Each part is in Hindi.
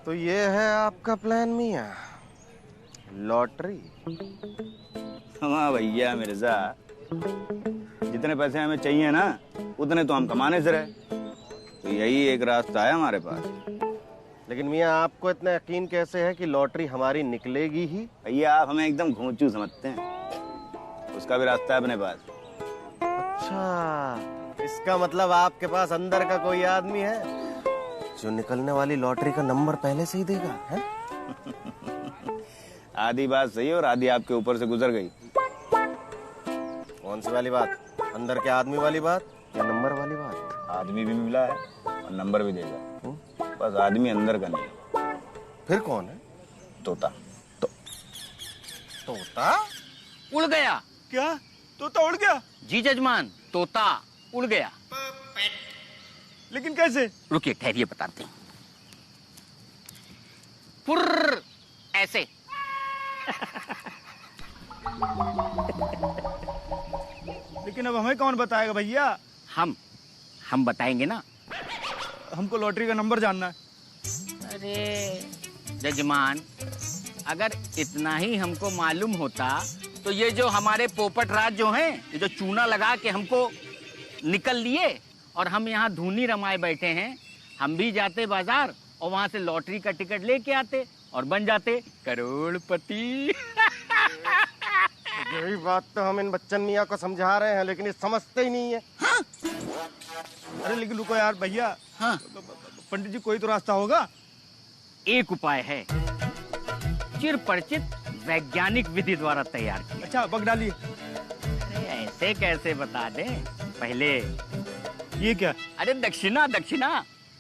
तो ये है आपका प्लान मियाँ, लॉटरी? हाँ भैया मिर्जा, जितने पैसे हमें चाहिए ना उतने तो हम कमाने से रहे, तो यही एक रास्ता है हमारे पास। लेकिन मियाँ आपको इतना यकीन कैसे है कि लॉटरी हमारी निकलेगी ही? भैया आप हमें एकदम घोंचू समझते हैं, उसका भी रास्ता है अपने पास। अच्छा, इसका मतलब आपके पास अंदर का कोई आदमी है जो निकलने वाली लॉटरी का नंबर पहले से ही देगा, है? आधी बात सही और आधी आपके ऊपर से गुजर गई। कौन सी वाली बात? अंदर के आदमी वाली बात या नंबर वाली बात? आदमी भी मिला है और नंबर भी देगा, बस आदमी अंदर का नहीं। फिर कौन है? तोता। तोता? उड़ गया। क्या? तोता उड़ गया? जी जजमान, तोता उड़ गया। लेकिन कैसे? रुकिए ठहरिए बताते हैं। पुर्र ऐसे। लेकिन अब हमें कौन बताएगा भैया? हम बताएंगे ना। हमको लॉटरी का नंबर जानना है। अरे जजमान, अगर इतना ही हमको मालूम होता तो ये जो हमारे पोपट राज जो हैं, ये जो चूना लगा के हमको निकल लिए और हम यहाँ धूनी रमाए बैठे हैं, हम भी जाते बाजार और वहां से लॉटरी का टिकट लेके आते और बन जाते करोड़पति। यही बात तो हम इन बच्चन मियाँ को समझा रहे हैं, लेकिन ये समझते ही नहीं है। हाँ? अरे लेकिन रुको यार भैया। हाँ? पंडित जी कोई तो रास्ता होगा? एक उपाय है, चिर परिचित वैज्ञानिक विधि द्वारा तैयार किया। अच्छा, बग डालिए। अरे ऐसे कैसे बता दें, पहले ये क्या? अरे दक्षिणा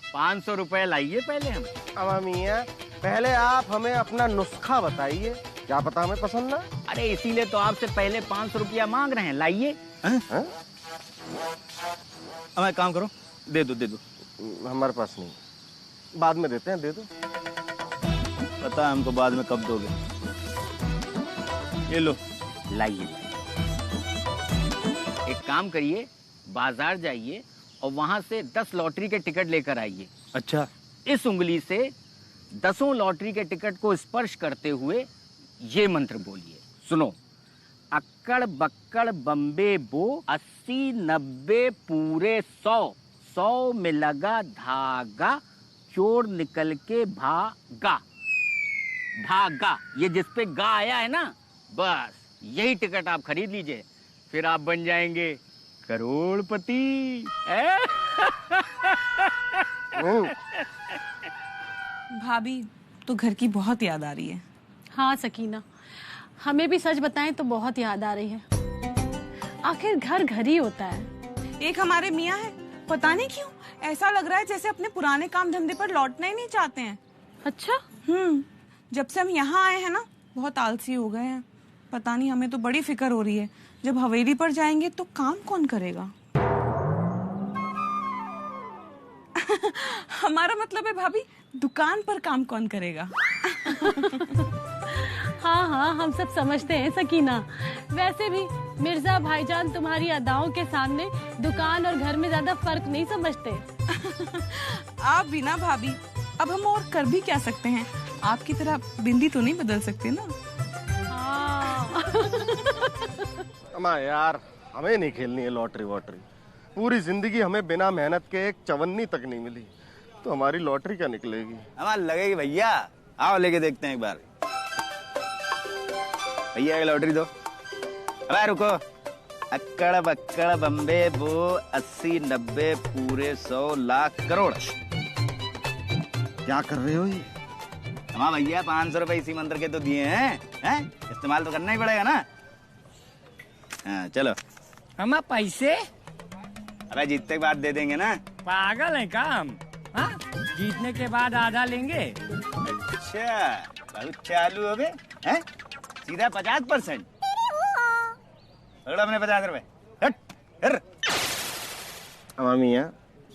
500 रुपए लाइए पहले हम। अब मियाँ पहले आप हमें अपना नुस्खा बताइए, क्या पता हमें पसंद ना। अरे इसीलिए तो आपसे पहले 500 रुपया मांग रहे हैं, लाइए। अब एक काम करो, दे दो। हमारे पास नहीं, बाद में देते हैं, दे दो। पता है हमको बाद में कब दोगे। ये लो। लाइए। एक काम करिए, बाजार जाइए और वहां से 10 लॉटरी के टिकट लेकर आइए। अच्छा। इस उंगली से 10 लॉटरी के टिकट को स्पर्श करते हुए ये मंत्र बोलिए, सुनो। अक्कड़ बक्कड़ बम्बे बो 80 90 पूरे 100 100 में लगा धागा, चोर निकल के भागा। ये जिस पे गा आया है ना, बस यही टिकट आप खरीद लीजिए, फिर आप बन जाएंगे करोड़पति। भाभी तो घर की बहुत याद आ रही है। हाँ सकीना, हमें भी सच बताएं तो बहुत याद आ रही है। आखिर घर घर ही होता है। एक हमारे मियाँ है, पता नहीं क्यों ऐसा लग रहा है जैसे अपने पुराने काम धंधे पर लौटना ही नहीं चाहते हैं। अच्छा? जब से हम यहाँ आए हैं ना, बहुत आलसी हो गए हैं। पता नहीं, हमें तो बड़ी फिक्र हो रही है, जब हवेली पर जाएंगे तो काम कौन करेगा। हमारा मतलब है भाभी, दुकान पर काम कौन करेगा। हाँ, हम सब समझते हैं सकीना। वैसे भी मिर्जा भाईजान तुम्हारी अदाओं के सामने दुकान और घर में ज्यादा फर्क नहीं समझते। आप भी ना भाभी, अब हम और कर भी क्या सकते हैं, आपकी तरह बिंदी तो नहीं बदल सकते ना। हाँ। अम्मा यार, हमें नहीं खेलनी है लॉटरी वॉटरी। पूरी जिंदगी हमें बिना मेहनत के एक चवन्नी तक नहीं मिली, तो हमारी लॉटरी क्या निकलेगी? हमारा लगेगी भैया। आओ लेके देखते हैं एक बार। भैया लॉटरी दो। अबे रुको। अक्कड़ बक्कड़ बम्बे बो 80 90 पूरे 100 लाख करोड़। क्या कर रहे हो ये? हाँ भैया, 500 रुपए इसी मंत्र के तो दिए हैं, इस्तेमाल तो करना ही पड़ेगा ना। हाँ चलो। हम पैसे? अबे जीतने के बाद दे देंगे ना। पागल है काम? हाँ, जीतने के बाद आधा लेंगे। अच्छा, बहुत चालू हो बे, हैं? सीधा 50%। अपने 50 रुपए। हट, हट। अम्मा मियाँ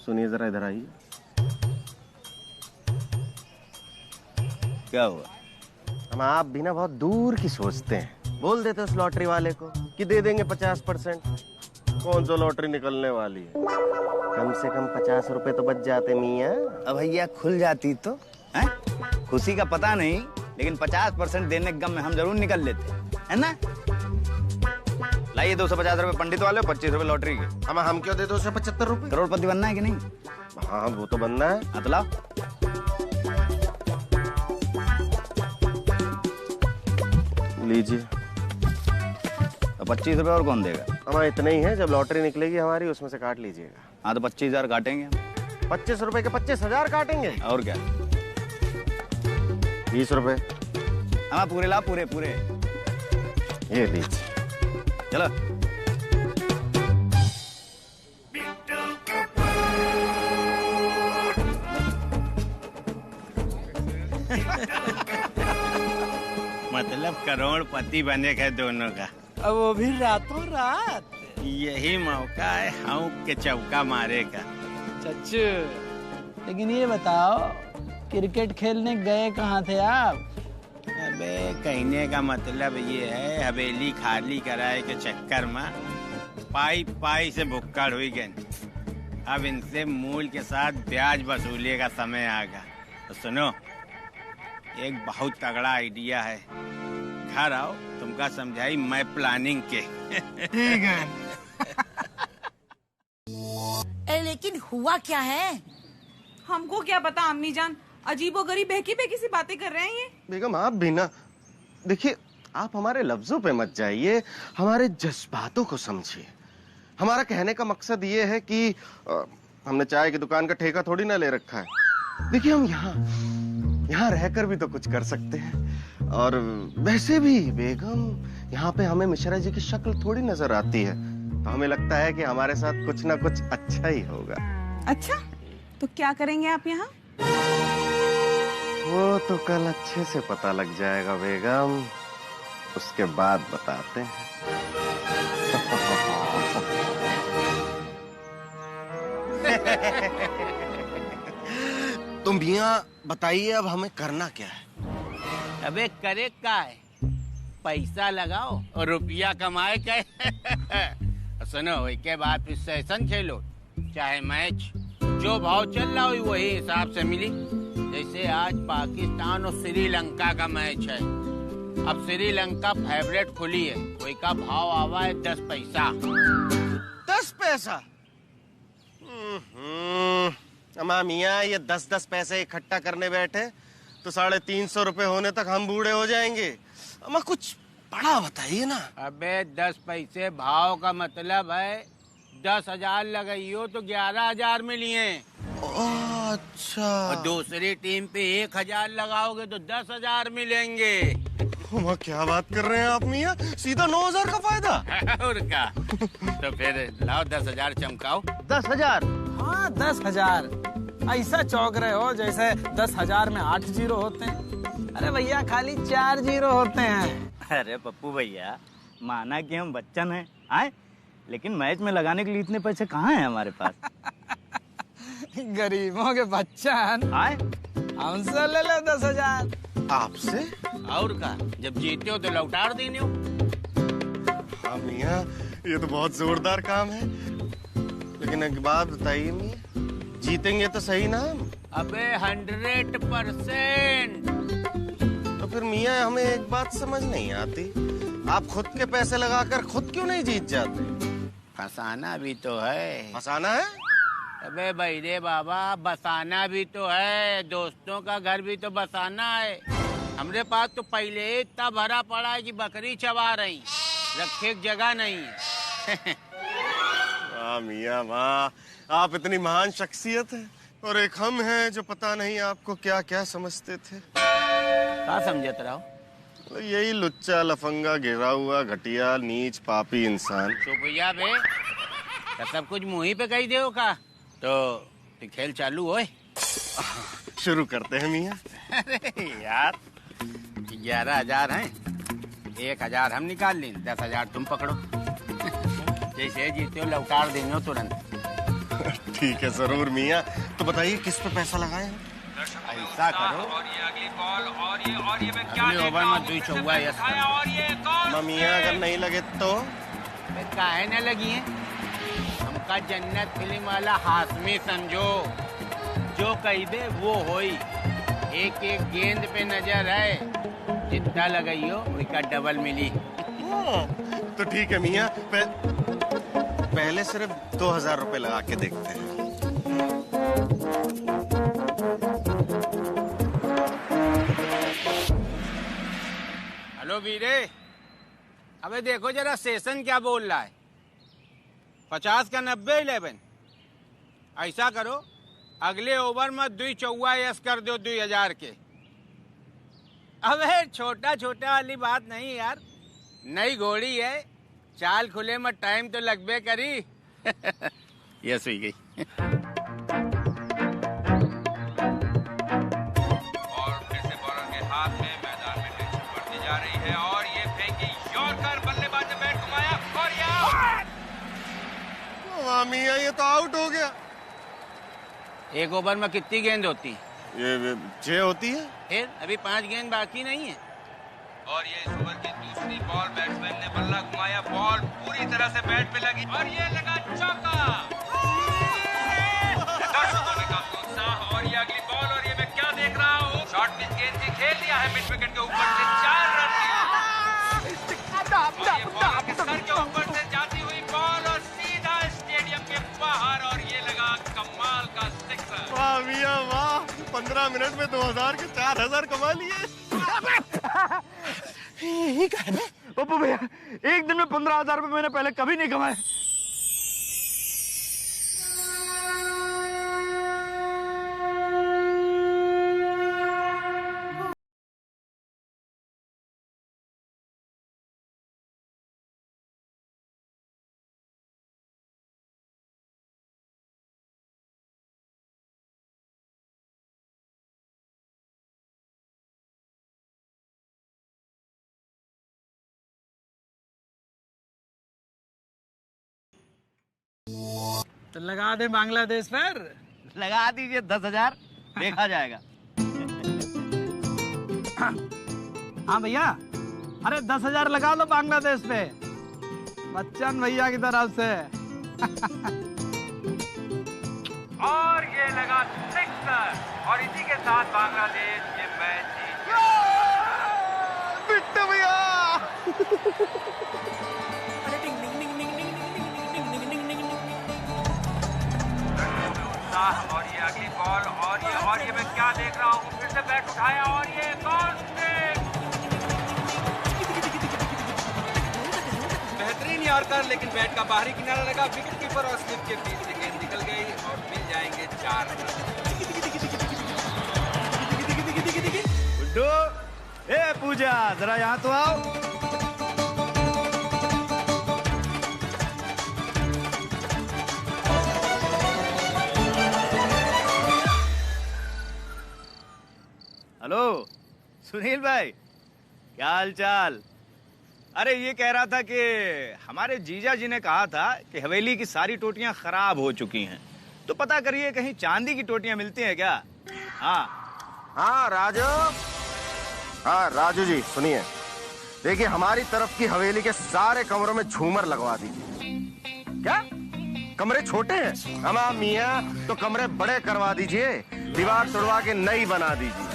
सुनिए जरा, इधर आइए। क्या हुआ? हम आप भी ना बहुत दूर की सोचते हैं। बोल देते उस लॉटरी वाले को कि दे देंगे 50%। कौन सा लॉटरी निकलने वाली है? कम से कम 50 रुपए तो बच जाते मियाँ। अब भैया खुल जाती तो, हैं? खुशी का पता नहीं, लेकिन 50% देने के गम में हम जरूर निकल लेते है ना। लाइए 250 रुपए पंडित वाले, 25 रुपए लॉटरी के। हम क्यों दे 275 रुपए? करोड़पति बनना है कि नहीं? हाँ वो तो बनना है। हाँ तो लाओ। लीजिए। 25 रुपए और कौन देगा? हमारा इतना ही है, जब लॉटरी निकलेगी हमारी उसमें से काट लीजिएगा। हाँ तो 25,000 काटेंगे। 25 रुपए के 25,000 काटेंगे? और क्या? 20 रुपए। हाँ पूरे ला, पूरे पूरे। ये लीजिए। चलो। मतलब करोड़पति बने का दोनों का। अब वो भी रातों रात। यही मौका है हाँ के चौका मारे का। चच्चू, लेकिन ये बताओ क्रिकेट खेलने गए कहाँ थे आप? अबे कहने का मतलब ये है हवेली खाली कराए के चक्कर में पाई पाई से भुक्कड़ हुई गई। अब इनसे मूल के साथ ब्याज वसूले का समय आ गया। तो सुनो, एक बहुत तगड़ा आइडिया है। घर आओ, तुमका समझाई मैं प्लानिंग के। ठीक है। लेकिन हुआ क्या है? हमको क्या पता अम्मी जान, अजीबोगरीब बहकी बहकी सी बातें कर रहे हैं ये। बेगम आप भी ना, देखिए आप हमारे लफ्जों पे मत जाइए, हमारे जज्बातों को समझिए। हमारा कहने का मकसद ये है कि हमने चाय की दुकान का ठेका थोड़ी ना ले रखा है। देखिए हम यहाँ रहकर भी तो कुछ कर सकते हैं। और वैसे भी बेगम, यहाँ पे हमें मिश्रा जी की शक्ल थोड़ी नजर आती है, तो हमें लगता है कि हमारे साथ कुछ ना कुछ अच्छा ही होगा। अच्छा, तो क्या करेंगे आप यहाँ? वो तो कल अच्छे से पता लग जाएगा बेगम, उसके बाद बताते हैं। तुम मियां बताइए अब हमें करना क्या है? अबे करे का है, पैसा लगाओ और रुपया कमाए के। सुनो, के बाद फिर सेशन खेलो, चाहे मैच जो भाव चल रहा हो वही हिसाब से मिली। जैसे आज पाकिस्तान और श्रीलंका का मैच है। अब श्रीलंका फेवरेट खुली है, कोई का भाव आवा है 10 पैसा। 10 पैसा? अम्मा मियाँ, ये 10-10 पैसे इकट्ठा करने बैठे तो 350 रुपए होने तक हम बूढ़े हो जाएंगे। अम्मा कुछ बड़ा बताइए ना। अबे 10 पैसे भाव का मतलब है 10,000 लगाइयो तो 11,000 मिलिए। अच्छा। और दूसरी टीम पे 1,000 लगाओगे तो 10,000 मिलेंगे। अम्मा क्या बात कर रहे हैं आप मियाँ, सीधा 9,000 का फायदा। और क्या? तो फिर लाओ 10,000 चमकाओ। 10,000? हाँ 10,000। ऐसा चौंक रहे हो जैसे 10,000 में 8 जीरो होते हैं। अरे भैया खाली 4 जीरो होते हैं। अरे पप्पू भैया, माना कि हम बच्चन हैं, आए, लेकिन मैच में लगाने के लिए इतने पैसे कहाँ हैं हमारे पास? गरीबों के बच्चन आए, हमसे ले लो 10,000। आपसे? और का, जब जीते हो तो लौटार देने हो। हाँ मियाँ, ये तो बहुत जोरदार काम है। लेकिन एक बात बताइए मियाँ, जीतेंगे तो सही ना हम? अबे 100%। तो फिर मियाँ हमें एक बात समझ नहीं आती, आप खुद के पैसे लगाकर खुद क्यों नहीं जीत जाते? फंसाना भी तो है। फंसाना है? अबे भाई रे बाबा, बसाना भी तो है, दोस्तों का घर भी तो बसाना है। हमरे पास तो पहले इतना भरा पड़ा है कि बकरी चबा रही, रखे जगह नहीं है। वाह मियाँ वाह, आप इतनी महान शख्सियत है और एक हम हैं जो पता नहीं आपको क्या क्या समझते थे। क्या समझत रहो? यही लुच्चा लफंगा गिरा हुआ घटिया नीच पापी इंसान। चुपैया बे, क्या सब कुछ मुँह पे कही दे का? तो खेल चालू होए। शुरू करते हैं मियाँ। अरे यार, 11,000 हैं, 1,000 हम निकाल लें, 10,000 तुम पकड़ो। जैसे जीते हो लौटार देंगे तुरंत। ठीक है जरूर मियाँ। तो बताइए किस पे पैसा लगाए? ऐसा करो, अगले ओवर में 2 चौवा यस करो। मियाँ अगर नहीं लगे तो? काहे न लगी है? हमका जन्नत फिल्म वाला हाशमी समझो, जो कही दे वो होई। एक एक गेंद पे नजर है, जितना लगाइयो उसका डबल मिली। तो ठीक है मियाँ, पहले सिर्फ 2000 रुपए लगा के देखते हैं। हेलो वीरे, अबे देखो जरा सेशन क्या बोल रहा है। 50 का 90 11। ऐसा करो, अगले ओवर में 2 चौवा यस कर दो 2000 के। अबे छोटा छोटा वाली बात नहीं यार, नई घोड़ी है, चाल खुले में टाइम तो लगबे करी। यस हुई गई। और फिर से बॉलर के हाथ में, मैदान में टेंशन बढ़ती जा रही है और ये फेंकी यॉर्कर, बल्लेबाज ने बैट घुमाया और मियाँ ये तो आउट हो गया। एक ओवर में कितनी गेंद होती? ये 6 होती है। फिर अभी 5 गेंद बाकी नहीं है। और ये इस ओवर की दूसरी बॉल, बैट्समैन ने बल्ला घुमाया, बॉल पूरी तरह से बैट पे लगी और ये लगा चौका। दर्शकों ने काफी उत्साह और ये अगली बॉल और ये मैं क्या देख रहा हूँ, शॉर्ट पिच गेंद की खेल दिया है मिड विकेट के ऊपर से 4 रन। के सर के ऊपर से जाती हुई बॉल और सीधा स्टेडियम के बाहर और ये लगा कमाल का सिक्सर। वाह मियाँ वाह, 15 मिनट में 2000 के 4000 कमा लिए। यही कहना पप्पू भैया, एक दिन में 15,000 रुपए मैंने पहले कभी नहीं कमाए। तो लगा दे बांग्लादेश पर। लगा दीजिए 10,000, देखा जाएगा। हाँ भैया, अरे 10,000 लगा लो बांग्लादेश पे, बच्चन भैया की तरफ से। और ये लगा सिक्सर और इसी के साथ बांग्लादेश ये मैच जीत गया। बिट्टू भैया और ये अगली बॉल और ये मैं क्या देख रहा हूँ, फिर से बैट उठाया और ये कौन बेहतरीन यॉर्कर, लेकिन बैट का बाहरी किनारा लगा विकेट कीपर और स्लिप के बीच से गेंद निकल गई और मिल जाएंगे 4 रन। गुड्डू, ए पूजा, जरा यहाँ तो आओ। हेलो सुनील भाई, क्या हाल चाल? अरे ये कह रहा था कि हमारे जीजा जी ने कहा था कि हवेली की सारी टोटियां खराब हो चुकी हैं, तो पता करिए कहीं चांदी की टोटियां मिलती हैं क्या? हाँ राजू जी सुनिए, देखिए हमारी तरफ की हवेली के सारे कमरों में झूमर लगवा दीजिए। क्या कमरे छोटे हैं? हमारा मियाँ तो कमरे बड़े करवा दीजिए, दीवार तोड़वा के नई बना दीजिए।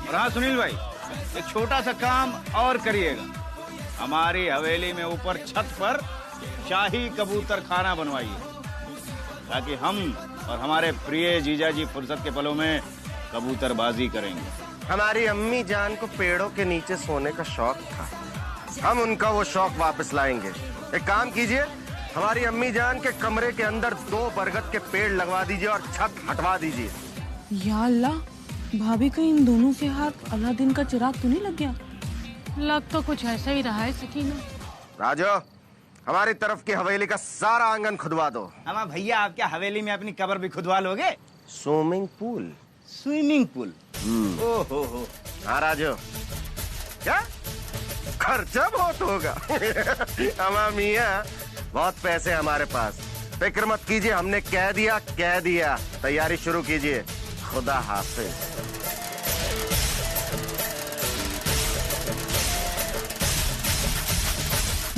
और हाँ सुनील भाई, एक छोटा सा काम और करिएगा, हमारी हवेली में ऊपर छत पर शाही कबूतर खाना बनवाइए, ताकि हम और हमारे प्रिय जीजा जी फुर्सत के पलों में कबूतरबाजी करेंगे। हमारी अम्मी जान को पेड़ों के नीचे सोने का शौक था, हम उनका वो शौक वापस लाएंगे। एक काम कीजिए, हमारी अम्मी जान के कमरे के अंदर 2 बरगद के पेड़ लगवा दीजिए और छत हटवा दीजिए। या अल्लाह, भाभी का इन दोनों के हाथ अलादीन का चिराग तो नहीं लग गया? लग तो कुछ ऐसा ही रहा है सकीना। राजू, हमारी तरफ की हवेली का सारा आंगन खुदवा दो। हमारा भैया, आप क्या हवेली में अपनी कब्र भी खुदवा लोगे? Swimming pool. Swimming pool? ओहो। हाँ राजू, क्या खर्चा बहुत होगा? हमारा मियाँ, बहुत पैसे हमारे पास, फिक्र मत कीजिए, हमने कह दिया। तैयारी शुरू कीजिए। खुदा हाफिज।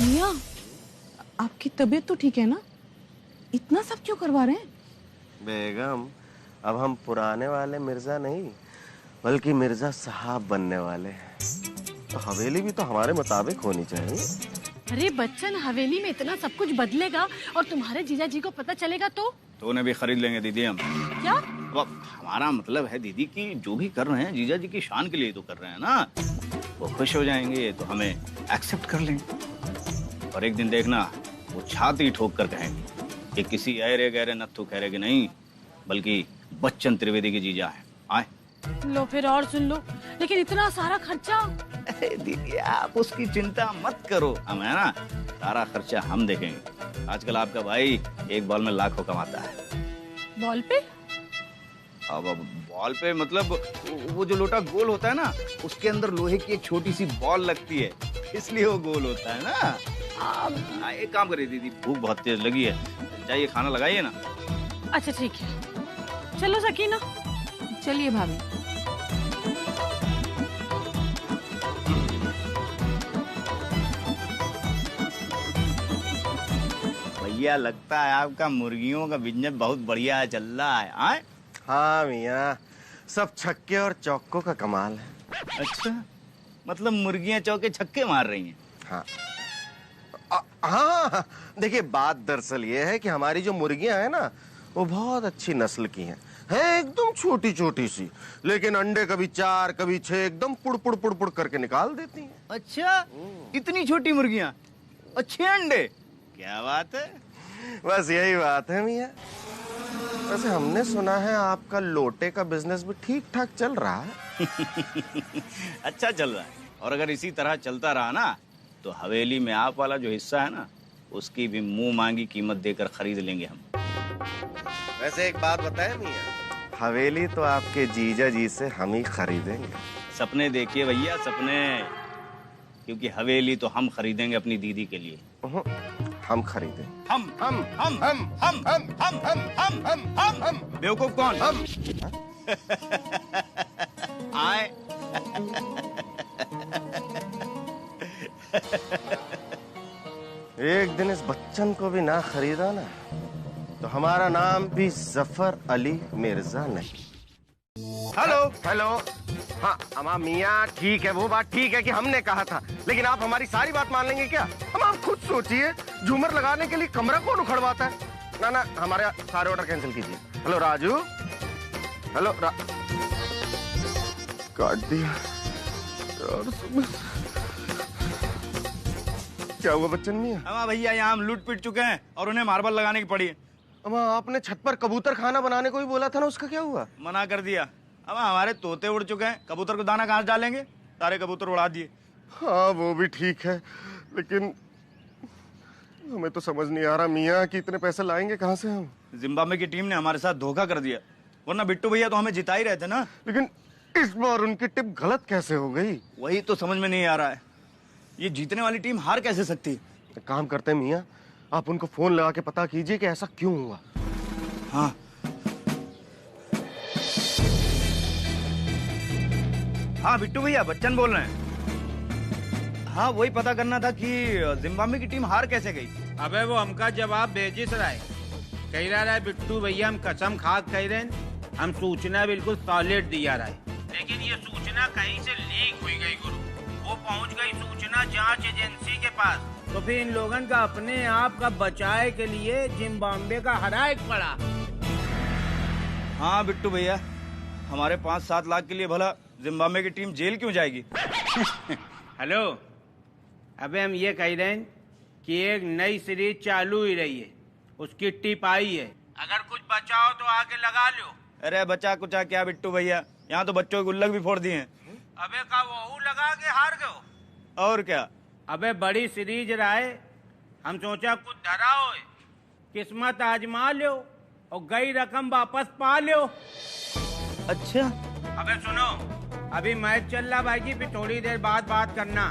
मियाँ, आपकी तबीयत तो ठीक है ना? इतना सब क्यों करवा रहे हैं? बेगम, अब हम पुराने वाले मिर्जा नहीं, बल्कि मिर्जा साहब बनने वाले हैं। तो हवेली भी तो हमारे मुताबिक होनी चाहिए। अरे बच्चन, हवेली में इतना सब कुछ बदलेगा और तुम्हारे जीजा जी को पता चलेगा तो उन्हें भी खरीद लेंगे दीदी हम। क्या? अब हमारा मतलब है दीदी कि जो भी कर रहे हैं जीजा जी की शान के लिए तो कर रहे हैं ना। वो खुश हो जाएंगे तो हमें एक्सेप्ट कर लेंगे। और एक दिन देखना वो छाती ठोक कर कहेंगे कि किसी ऐरे गहरे नत्थु खैरे के नहीं बल्कि बच्चन त्रिवेदी के जीजा है। आए लो फिर और सुन लो, लेकिन इतना सारा खर्चा। दीदी आप उसकी चिंता मत करो, हम है ना, सारा खर्चा हम देखेंगे। आजकल आपका भाई एक बॉल में लाखों कमाता है। बॉल पे? अब बॉल पे मतलब वो जो लोटा गोल होता है ना, उसके अंदर लोहे की एक छोटी सी बॉल लगती है, इसलिए वो गोल होता है ना। आप एक काम करिए दीदी, भूख बहुत तेज लगी है, जाइए खाना लगाइए ना। अच्छा ठीक है, चलो सकीना। चलिए भाभी। भैया लगता है आपका मुर्गियों का बिजनेस बहुत बढ़िया चल रहा है। आए? हाँ मियाँ, सब छक्के और चौकों का कमाल है। अच्छा, मतलब मुर्गियां चौके छक्के मार रही हैं। हाँ हाँ, देखिए बात दरअसल ये है कि हमारी जो मुर्गियां हैं ना, वो बहुत अच्छी नस्ल की हैं। है एकदम छोटी छोटी सी, लेकिन अंडे कभी 4 कभी 6 एकदम पुड़ करके निकाल देती हैं। अच्छा, इतनी छोटी मुर्गियां, अच्छे अंडे, क्या बात है। बस यही बात है मियाँ। वैसे हमने सुना है आपका लोटे का बिजनेस भी ठीक ठाक चल रहा है। अच्छा चल रहा है, और अगर इसी तरह चलता रहा ना तो हवेली में आप वाला जो हिस्सा है ना, उसकी भी मुंह मांगी कीमत देकर खरीद लेंगे हम। वैसे एक बात बताएं मियाँ, हवेली तो आपके जीजा जी से हम ही खरीदेंगे। सपने देखिए भैया, सपने, क्योंकि हवेली तो हम खरीदेंगे अपनी दीदी के लिए। हम खरीदें? हम बेवकूफ कौन? हम आए। एक दिन इस बच्चन को भी ना खरीदा ना तो हमारा नाम भी जफर अली मिर्जा नहीं। हेलो। हाँ अमा मियाँ, ठीक है, वो बात ठीक है कि हमने कहा था, लेकिन आप हमारी सारी बात मान लेंगे क्या? हम आप खुद सोचिए, झूमर लगाने के लिए कमरा कौन उखड़वाता है? ना हमारे सारे ऑर्डर कैंसिल कीजिए। हेलो राजू। हेलो काट दिया क्या हुआ बच्चन मियाँ? अमा भैया यहाँ हम लूट पीट चुके हैं और उन्हें मार्बल लगाने की पड़ी है। अमा आपने छत पर कबूतर खाना बनाने को ही बोला था ना, उसका क्या हुआ? मना कर दिया। अब हमारे तोते उड़ चुके हैं, कबूतर को दाना कहाँ डालेंगे? सारे कबूतर उड़ा दिए। हाँ वो भी ठीक है, लेकिन हमें तो समझ नहीं आ रहा मियाँ कि इतने पैसे लाएंगे कहाँ से हम? जिम्बाब्वे की टीम ने हमारे साथ धोखा कर दिया, वरना बिट्टू भैया तो हमें जिता ही रहे थे ना। लेकिन इस बार उनकी टिप गलत कैसे हो गई? वही तो समझ में नहीं आ रहा है, ये जीतने वाली टीम हार कैसे सकती? एक काम करते हैं मियाँ, आप उनको फोन लगा के पता कीजिए कि ऐसा क्यों हुआ। हाँ हाँ बिट्टू भैया, बच्चन बोल रहे हैं। हाँ वही पता करना था कि जिम्बाब्वे की टीम हार कैसे गई। अबे वो हमका जवाब भेजिस रहा है, कह रहा है बिट्टू भैया हम कसम खा कह रहे हैं, हम सूचना बिल्कुल सॉलिड दिया रहा है, लेकिन ये सूचना कहीं से लीक हुई गई गुरु, वो पहुंच गई सूचना जांच एजेंसी के पास, तो फिर इन लोगों का अपने आप का बचाए के लिए जिम्बाब्वे का हराएक पड़ा। हाँ बिट्टू भैया, हमारे 5-7 लाख के लिए भला जिम्बाब्वे की टीम जेल क्यों जाएगी? हेलो, अबे हम ये कह रहे हैं कि एक नई सीरीज चालू ही रही है, उसकी टिप आई है, अगर कुछ बचाओ तो आगे लगा लो। अरे बचा कुचा क्या बिट्टू भैया, यहाँ तो बच्चों के गुल्लक भी फोड़ दिए हैं। अबे का वो लगा के हार गए और क्या? अबे बड़ी सीरीज रहे, हम सोचा कुछ धरा हो, किस्मत आजमा लो और गई रकम वापस पा लो। अच्छा अबे सुनो, अभी मैच चल रहा भाई जी, फिर थोड़ी देर बाद बात करना।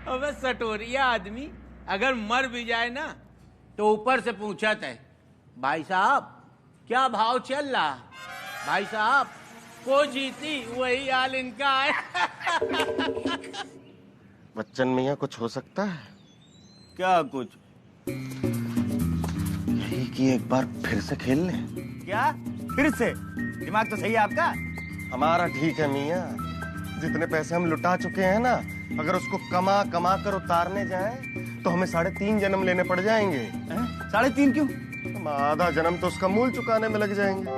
अबे सटोरिया आदमी अगर मर भी जाए ना तो ऊपर से पूछा था, भाई साहब क्या भाव चल रहा? भाई साहब को जीती, वही हाल इनका है। बच्चन मियाँ कुछ हो सकता है क्या? कुछ यही कि एक बार फिर से खेल लें। क्या? फिर से दिमाग तो सही है आपका। हमारा ठीक है मियाँ, जितने पैसे हम लुटा चुके हैं ना, अगर उसको कमा कमा कर उतारने जाए तो हमें 3.5 जन्म लेने पड़ जाएंगे। 3.5 क्यों? हम आधा जन्म तो उसका मूल चुकाने में लग जाएंगे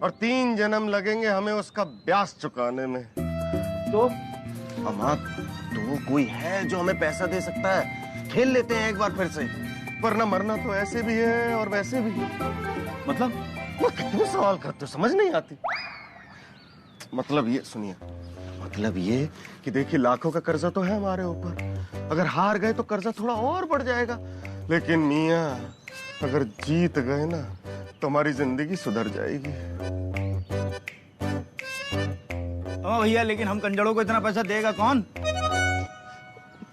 और 3 जन्म लगेंगे हमें उसका ब्याज चुकाने में। तो हमारा तो कोई है जो हमें पैसा दे सकता है, खेल लेते हैं एक बार फिर से, वरना मरना तो ऐसे भी है और वैसे भी। मतलब वो कितने सवाल करते हो, समझ नहीं आती। मतलब ये सुनिए, मतलब ये कि देखिए लाखों का कर्जा तो है हमारे ऊपर, अगर हार गए तो कर्जा थोड़ा और बढ़ जाएगा, लेकिन मियाँ अगर जीत गए ना तो हमारी जिंदगी सुधर जाएगी। भैया, लेकिन हम कंजड़ों को इतना पैसा देगा कौन?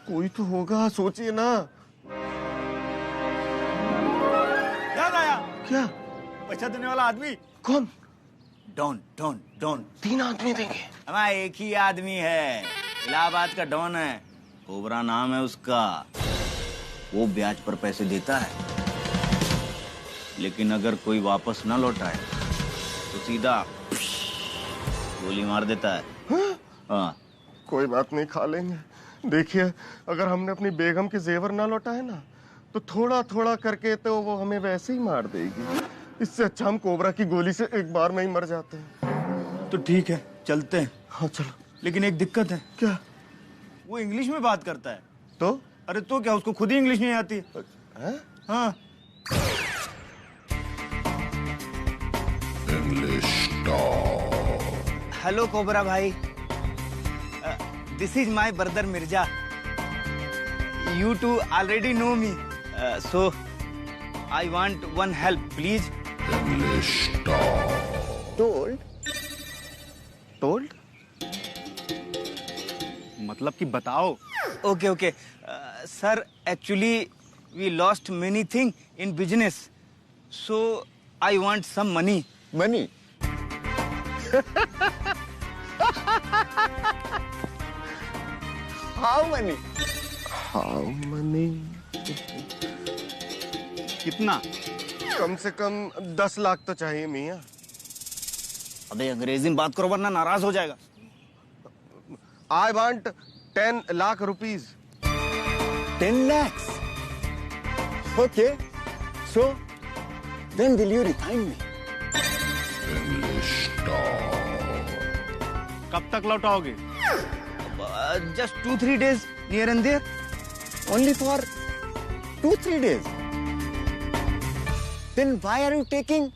कोई तो होगा, सोचिए ना। याद आया। क्या? पैसा देने वाला आदमी। कौन? Don don don. 3 आदमी देंगे? हमारा एक ही आदमी है, इलाहाबाद का डॉन है, कोबरा नाम है उसका। वो ब्याज पर पैसे देता है, लेकिन अगर कोई वापस न लौटाए तो सीधा गोली मार देता है। हाँ। कोई बात नहीं, खा लेंगे। देखिए अगर हमने अपनी बेगम के जेवर ना लौटाए ना तो थोड़ा थोड़ा करके तो वो हमें वैसे ही मार देगी। इससे अच्छा हम कोबरा की गोली से एक बार में ही मर जाते हैं। तो ठीक है, चलते हैं। हाँ चलो। लेकिन एक दिक्कत है। क्या? वो इंग्लिश में बात करता है। तो? अरे तो क्या, उसको खुद ही इंग्लिश नहीं आती है? हाँ। हेलो कोबरा भाई, this is my brother Mirza. You two already know me, so I want one help please. Told? Told मतलब कि बताओ। Okay okay sir, actually we lost many thing in business, so I want some money. Money? How money? How money? कितना? कम से कम 10 लाख तो चाहिए मियाँ। अबे अंग्रेजी में बात करो वरना नाराज हो जाएगा। I want 10 lakh rupees. 10 lakhs? Okay. So, when will you refine me? कब तक लौटाओगे? Just 2-3 days here and there. Only for 2-3 days? Then why are you taking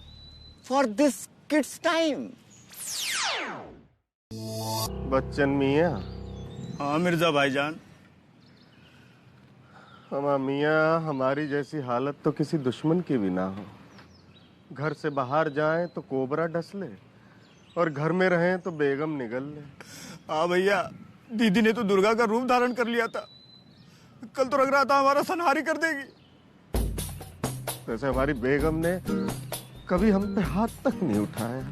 for this kid's time? Bachchan मियाँ। हाँ मिर्जा भाईजान। हमारा मियाँ, हमारी जैसी हालत तो किसी दुश्मन की भी ना हो। घर से बाहर जाएं तो कोबरा डस ले और घर में रहें तो बेगम निगल ले। हाँ भैया, दीदी ने तो दुर्गा का रूप धारण कर लिया था, कल तो लग रहा था हमारा संहारी कर देगी। वैसे हमारी बेगम ने कभी हम पे हाथ तक नहीं उठाया,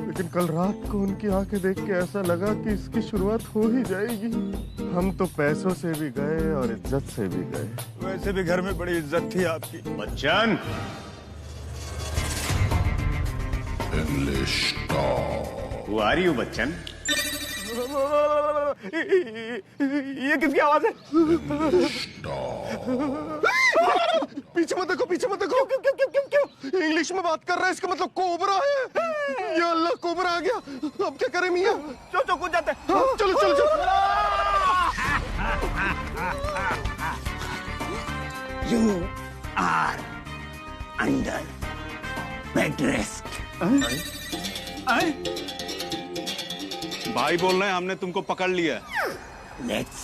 लेकिन कल रात को उनकी आंखें देख के ऐसा लगा कि इसकी शुरुआत हो ही जाएगी। हम तो पैसों से भी गए और इज्जत से भी गए। वैसे भी घर में बड़ी इज्जत थी आपकी। Bachchan, Who are you, Bachchan? ये किसकी आवाज है? पीछे मत देखो, पीछे मत देखो। क्यों क्यों क्यों क्यों? इंग्लिश में बात कर रहा है, इसका मतलब कोबरा है। या अल्लाह, कोबरा आ गया। अब क्या करें मियाँ? चलो कूद जाते हैं। हाँ, चलो चलो चलो। You are under bed rest. भाई बोल रहे हैं हमने तुमको पकड़ लिया। Let's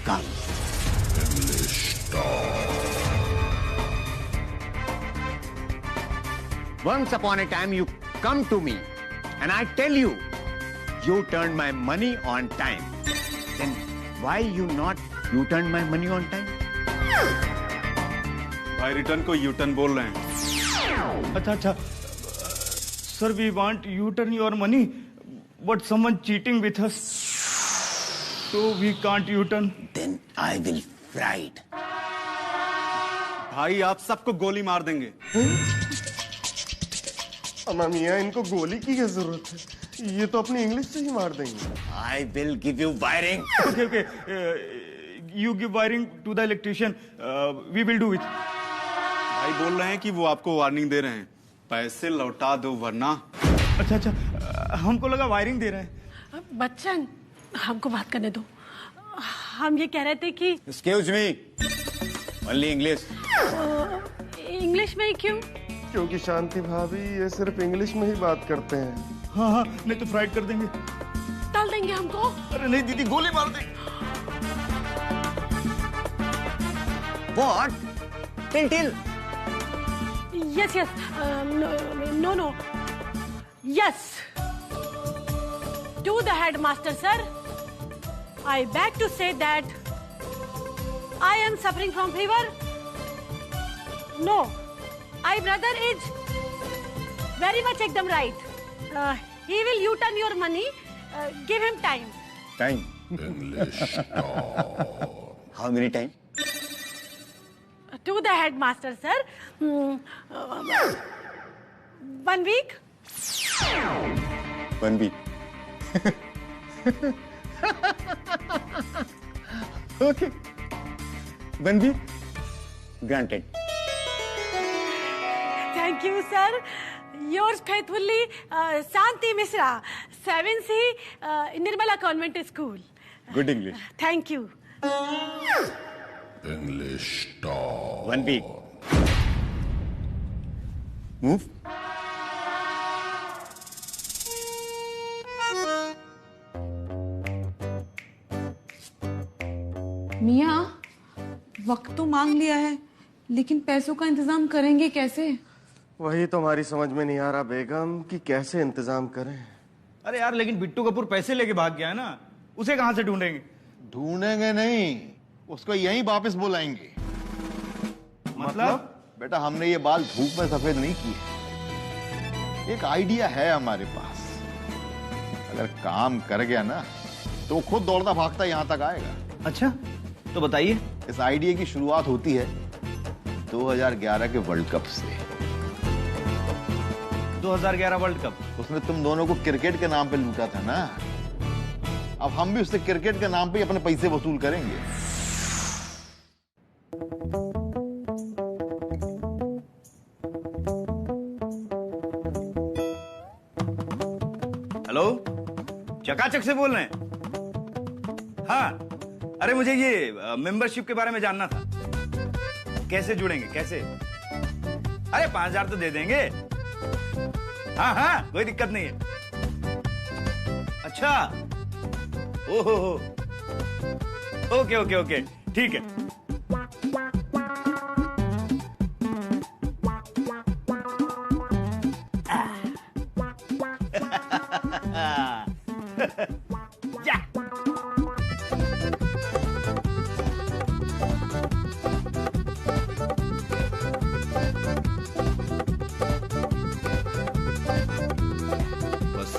come. Once upon a time you come to me and I tell you, you turned my money on time. Then why you turned my money on time? भाई रिटर्न को यू टर्न बोल रहे हैं। अच्छा, sir we want U turn your money, but someone cheating with us, so we can't U turn. Then I will fried. भाई आप सबको गोली मार देंगे। अम्मा मियाँ, इनको गोली की क्या जरूरत है? ये तो अपनी इंग्लिश से ही मार देंगे। I will give you wiring. Okay, okay. You give wiring to the electrician. We will do it. भाई बोल रहे हैं कि वो आपको वार्निंग दे रहे हैं, पैसे लौटा दो वरना। अच्छा अच्छा, हमको लगा वायरिंग दे रहे हैं। बच्चन, हमको बात करने दो। हम ये कह रहे थे कि Excuse me. Only English. English में ही क्यों? क्योंकि शांति भाभी ये सिर्फ इंग्लिश में ही बात करते हैं। हाँ हाँ, नहीं तो फ्राइड कर देंगे। डाल देंगे हमको? अरे नहीं दीदी, गोली मार देंगे। What? Till. Yes, yes. No. Yes. To the headmaster, sir. I beg to say that I am suffering from fever. No, my brother is very much ekdam right. He will U-turn your money. Give him time. Time. How many time? To the headmaster, sir. 1 week. 1 week. Okay. 1 week. Granted. Thank you, sir. Yours faithfully, Santi Misra, 7C, Nirmala Convent School. Good English. Thank you. English talk. 1 week. Move. मियाँ, वक्त तो मांग लिया है, लेकिन पैसों का इंतजाम करेंगे कैसे? वही तो हमारी समझ में नहीं आ रहा बेगम कि कैसे इंतजाम करें। अरे यार, लेकिन बिट्टू कपूर पैसे लेके भाग गया है ना, उसे कहाँ से ढूंढेंगे? ढूंढेंगे नहीं, उसको यहीं वापस बुलाएंगे। मतलब? बेटा, हमने ये बाल धूप में सफेद नहीं किए। एक आइडिया है हमारे पास, अगर काम कर गया ना तो खुद दौड़ता भागता यहां तक आएगा। अच्छा, तो बताइए। इस आइडिया की शुरुआत होती है 2011 के वर्ल्ड कप से। 2011 वर्ल्ड कप? उसने तुम दोनों को क्रिकेट के नाम पे लूटा था ना, अब हम भी उससे क्रिकेट के नाम पे अपने पैसे वसूल करेंगे। हेलो, चकाचक से बोल रहे हैं? हाँ, अरे मुझे ये मेंबरशिप के बारे में जानना था। कैसे जुड़ेंगे, कैसे? अरे 5,000 तो दे देंगे। हाँ हाँ, कोई दिक्कत नहीं है। अच्छा, ओहो, ओके ओके ओके, ठीक है।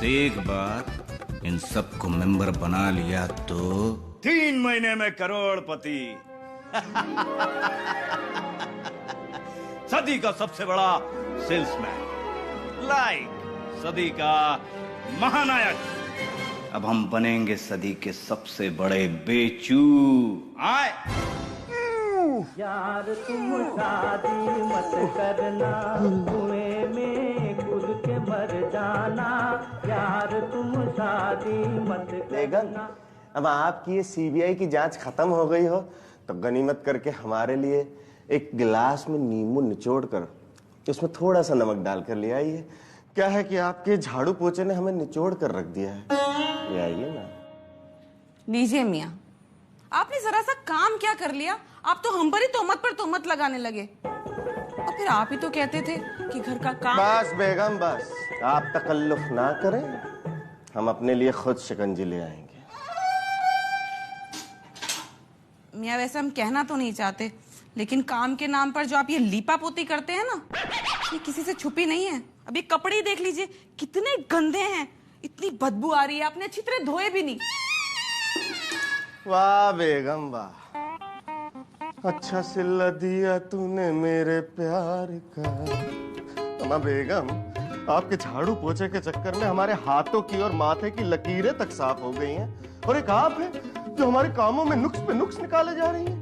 एक बार इन सबको मेंबर बना लिया तो 3 महीने में करोड़पति। सदी का सबसे बड़ा सेल्समैन, लाइक सदी का महानायक। अब हम बनेंगे सदी के सबसे बड़े बेचू। आए यार, तुम शादी मत करना, कुएं में कूद के मर जाना। यार, तुम शादी मत करना। अब आपकी ये सीबीआई की जांच खत्म हो गई हो तो गनीमत करके हमारे लिए एक गिलास में नींबू निचोड़ कर उसमें थोड़ा सा नमक डालकर ले आइए। क्या है कि आपके झाड़ू पोछे ने हमें निचोड़ कर रख दिया है। ये आइए ना। लीजिए मियाँ, आपने जरा सा काम क्या कर लिया? आप तो हम पर ही तोहमत पर तोहमत लगाने लगे। और फिर आप ही तो कहते थे कि घर का काम। बस बेगम बस, आप तकल्लुफ ना करें, हम अपने लिए खुद शिकंजी ले आएंगे। मियाँ, वैसे हम कहना तो नहीं चाहते, लेकिन काम के नाम पर जो आप ये लीपा पोती करते हैं ना, ये किसी से छुपी नहीं है। अब ये कपड़े ही देख लीजिए, कितने गंदे हैं, इतनी बदबू आ रही है, आपने अच्छी तरह धोए भी नहीं। वाह बेगम वाह, अच्छा सिला दिया तूने मेरे प्यार का। अम्मा बेगम, आपके झाड़ू पोछे के चक्कर में हमारे हाथों की और माथे की लकीरें तक साफ हो गई हैं, और एक आप है जो हमारे कामों में नुक्स पे नुक्स निकाले जा रही हैं।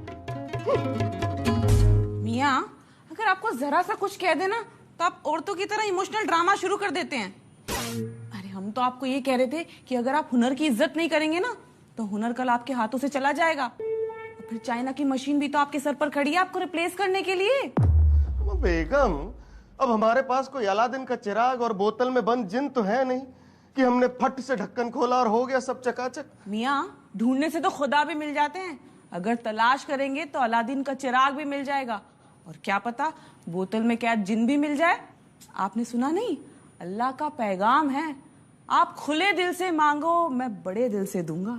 मियाँ, अगर आपको जरा सा कुछ कह देना तो आप औरतों की तरह इमोशनल ड्रामा शुरू कर देते हैं। अरे हम तो आपको ये कह रहे थे कि अगर आप हुनर की इज्जत नहीं करेंगे ना तो हुनर कल आपके हाथों से चला जाएगा, और फिर चाइना की मशीन भी तो आपके सर पर खड़ी है आपको रिप्लेस करने के लिए। बेगम, अब हमारे पास कोई अलादीन का चिराग और बोतल में बंद जिन तो है नहीं कि हमने फट से ढक्कन खोला और हो गया सब चकाचक। मियाँ, ढूंढने से तो खुदा भी मिल जाते हैं, अगर तलाश करेंगे तो अलादीन का चिराग भी मिल जाएगा, और क्या पता बोतल में कैद जिन भी मिल जाए। आपने सुना नहीं, अल्लाह का पैगाम है, आप खुले दिल से मांगो मैं बड़े दिल से दूंगा।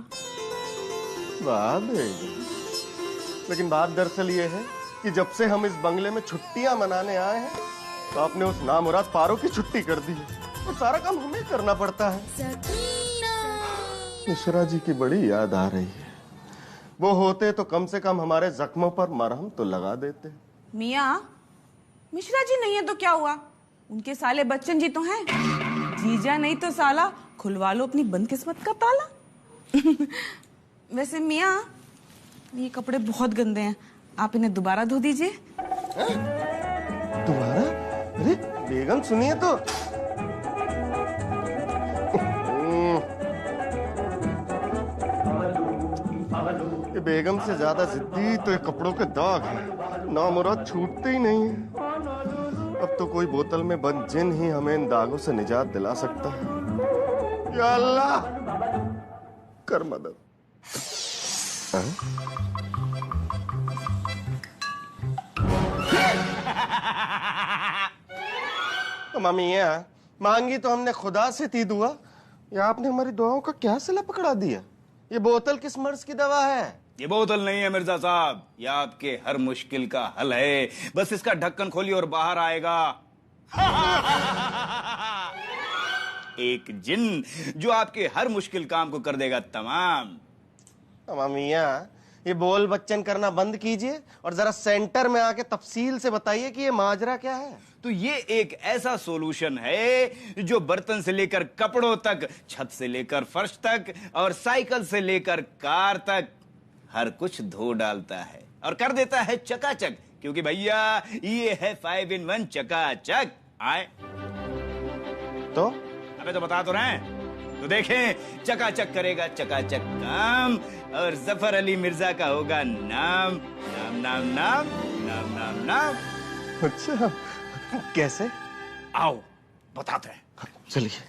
बात है, लेकिन बात दरअसल ये है कि जब से हम इस बंगले में छुट्टियां मनाने आए हैं तो आपने उस नामुराद पारो की छुट्टी कर दी है, और सारा काम हमें करना पड़ता है। मिश्रा जी की बड़ी याद आ रही है, वो होते तो कम से कम हमारे जख्मों पर मरहम तो लगा देते। मियाँ, मिश्रा जी नहीं है तो क्या हुआ, उनके साले बच्चन जी तो हैं, जीजा नहीं तो साला, खुलवा लो अपनी बंद किस्मत का ताला। वैसे मियाँ, ये कपड़े बहुत गंदे हैं, आप इन्हें दोबारा धो दीजिए। दोबारा? अरे बेगम सुनिए तो। ये बेगम से ज्यादा जिद्दी तो ये कपड़ों के दाग है, नामुराद छूटते ही नहीं है। अब तो कोई बोतल में बंद जिन ही हमें इन दागों से निजात दिला सकता है। या अल्लाह, कर मदद। तो मम्मिया, मांगी तो हमने खुदा से थी दुआ, या आपने हमारी दुआओं का क्या सिला पकड़ा दिया? ये बोतल किस मर्ज की दवा है? ये बोतल नहीं है मिर्जा साहब, ये आपके हर मुश्किल का हल है। बस इसका ढक्कन खोलिए और बाहर आएगा एक जिन जो आपके हर मुश्किल काम को कर देगा तमाम। मियाँ, ये बोल बच्चन करना बंद कीजिए और जरा सेंटर में आके तफसील से बताइए कि ये माजरा क्या है। तो ये एक ऐसा सॉल्यूशन है जो बर्तन से लेकर कपड़ों तक, छत से लेकर फर्श तक और साइकिल से लेकर कार तक हर कुछ धो डालता है और कर देता है चकाचक, क्योंकि भैया ये है 5 in 1 चकाचक। आए तो अबे तो बता तो रहे हैं, तो देखें, चकाचक करेगा चकाचक काम और जफर अली मिर्जा का होगा नाम। नाम नाम नाम नाम नाम नाम। अच्छा, कैसे? आओ बताते हैं, चलिए।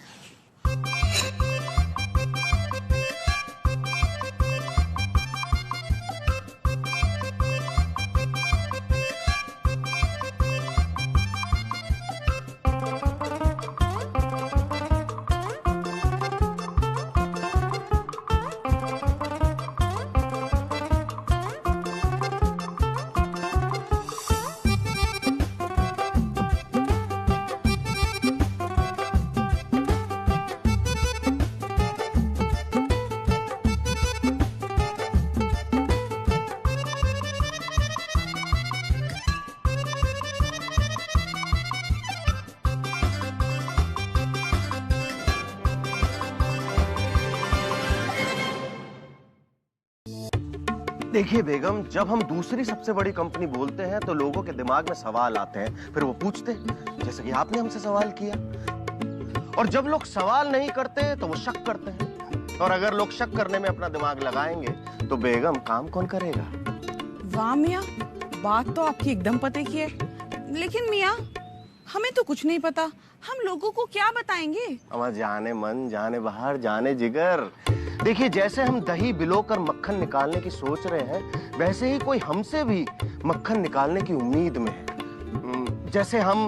देखिए बेगम, जब हम दूसरी सबसे बड़ी कंपनी बोलते हैं तो लोगों के दिमाग में सवाल आते हैं, फिर वो पूछते हैं, जैसे कि आपने हमसे सवाल किया। और जब लोग सवाल नहीं करते तो वो शक करते हैं, और अगर लोग शक करने में अपना दिमाग लगाएंगे तो बेगम काम कौन करेगा? वाह मियाँ, बात तो आपकी एकदम पते की है, लेकिन मियाँ हमें तो कुछ नहीं पता, हम लोगों को क्या बताएंगे? अमा जाने मन, जाने बाहर, जाने जिगर। देखिए, जैसे हम दही बिलोकर मक्खन निकालने की सोच रहे हैं, वैसे ही कोई हमसे भी मक्खन निकालने की उम्मीद में है। जैसे हम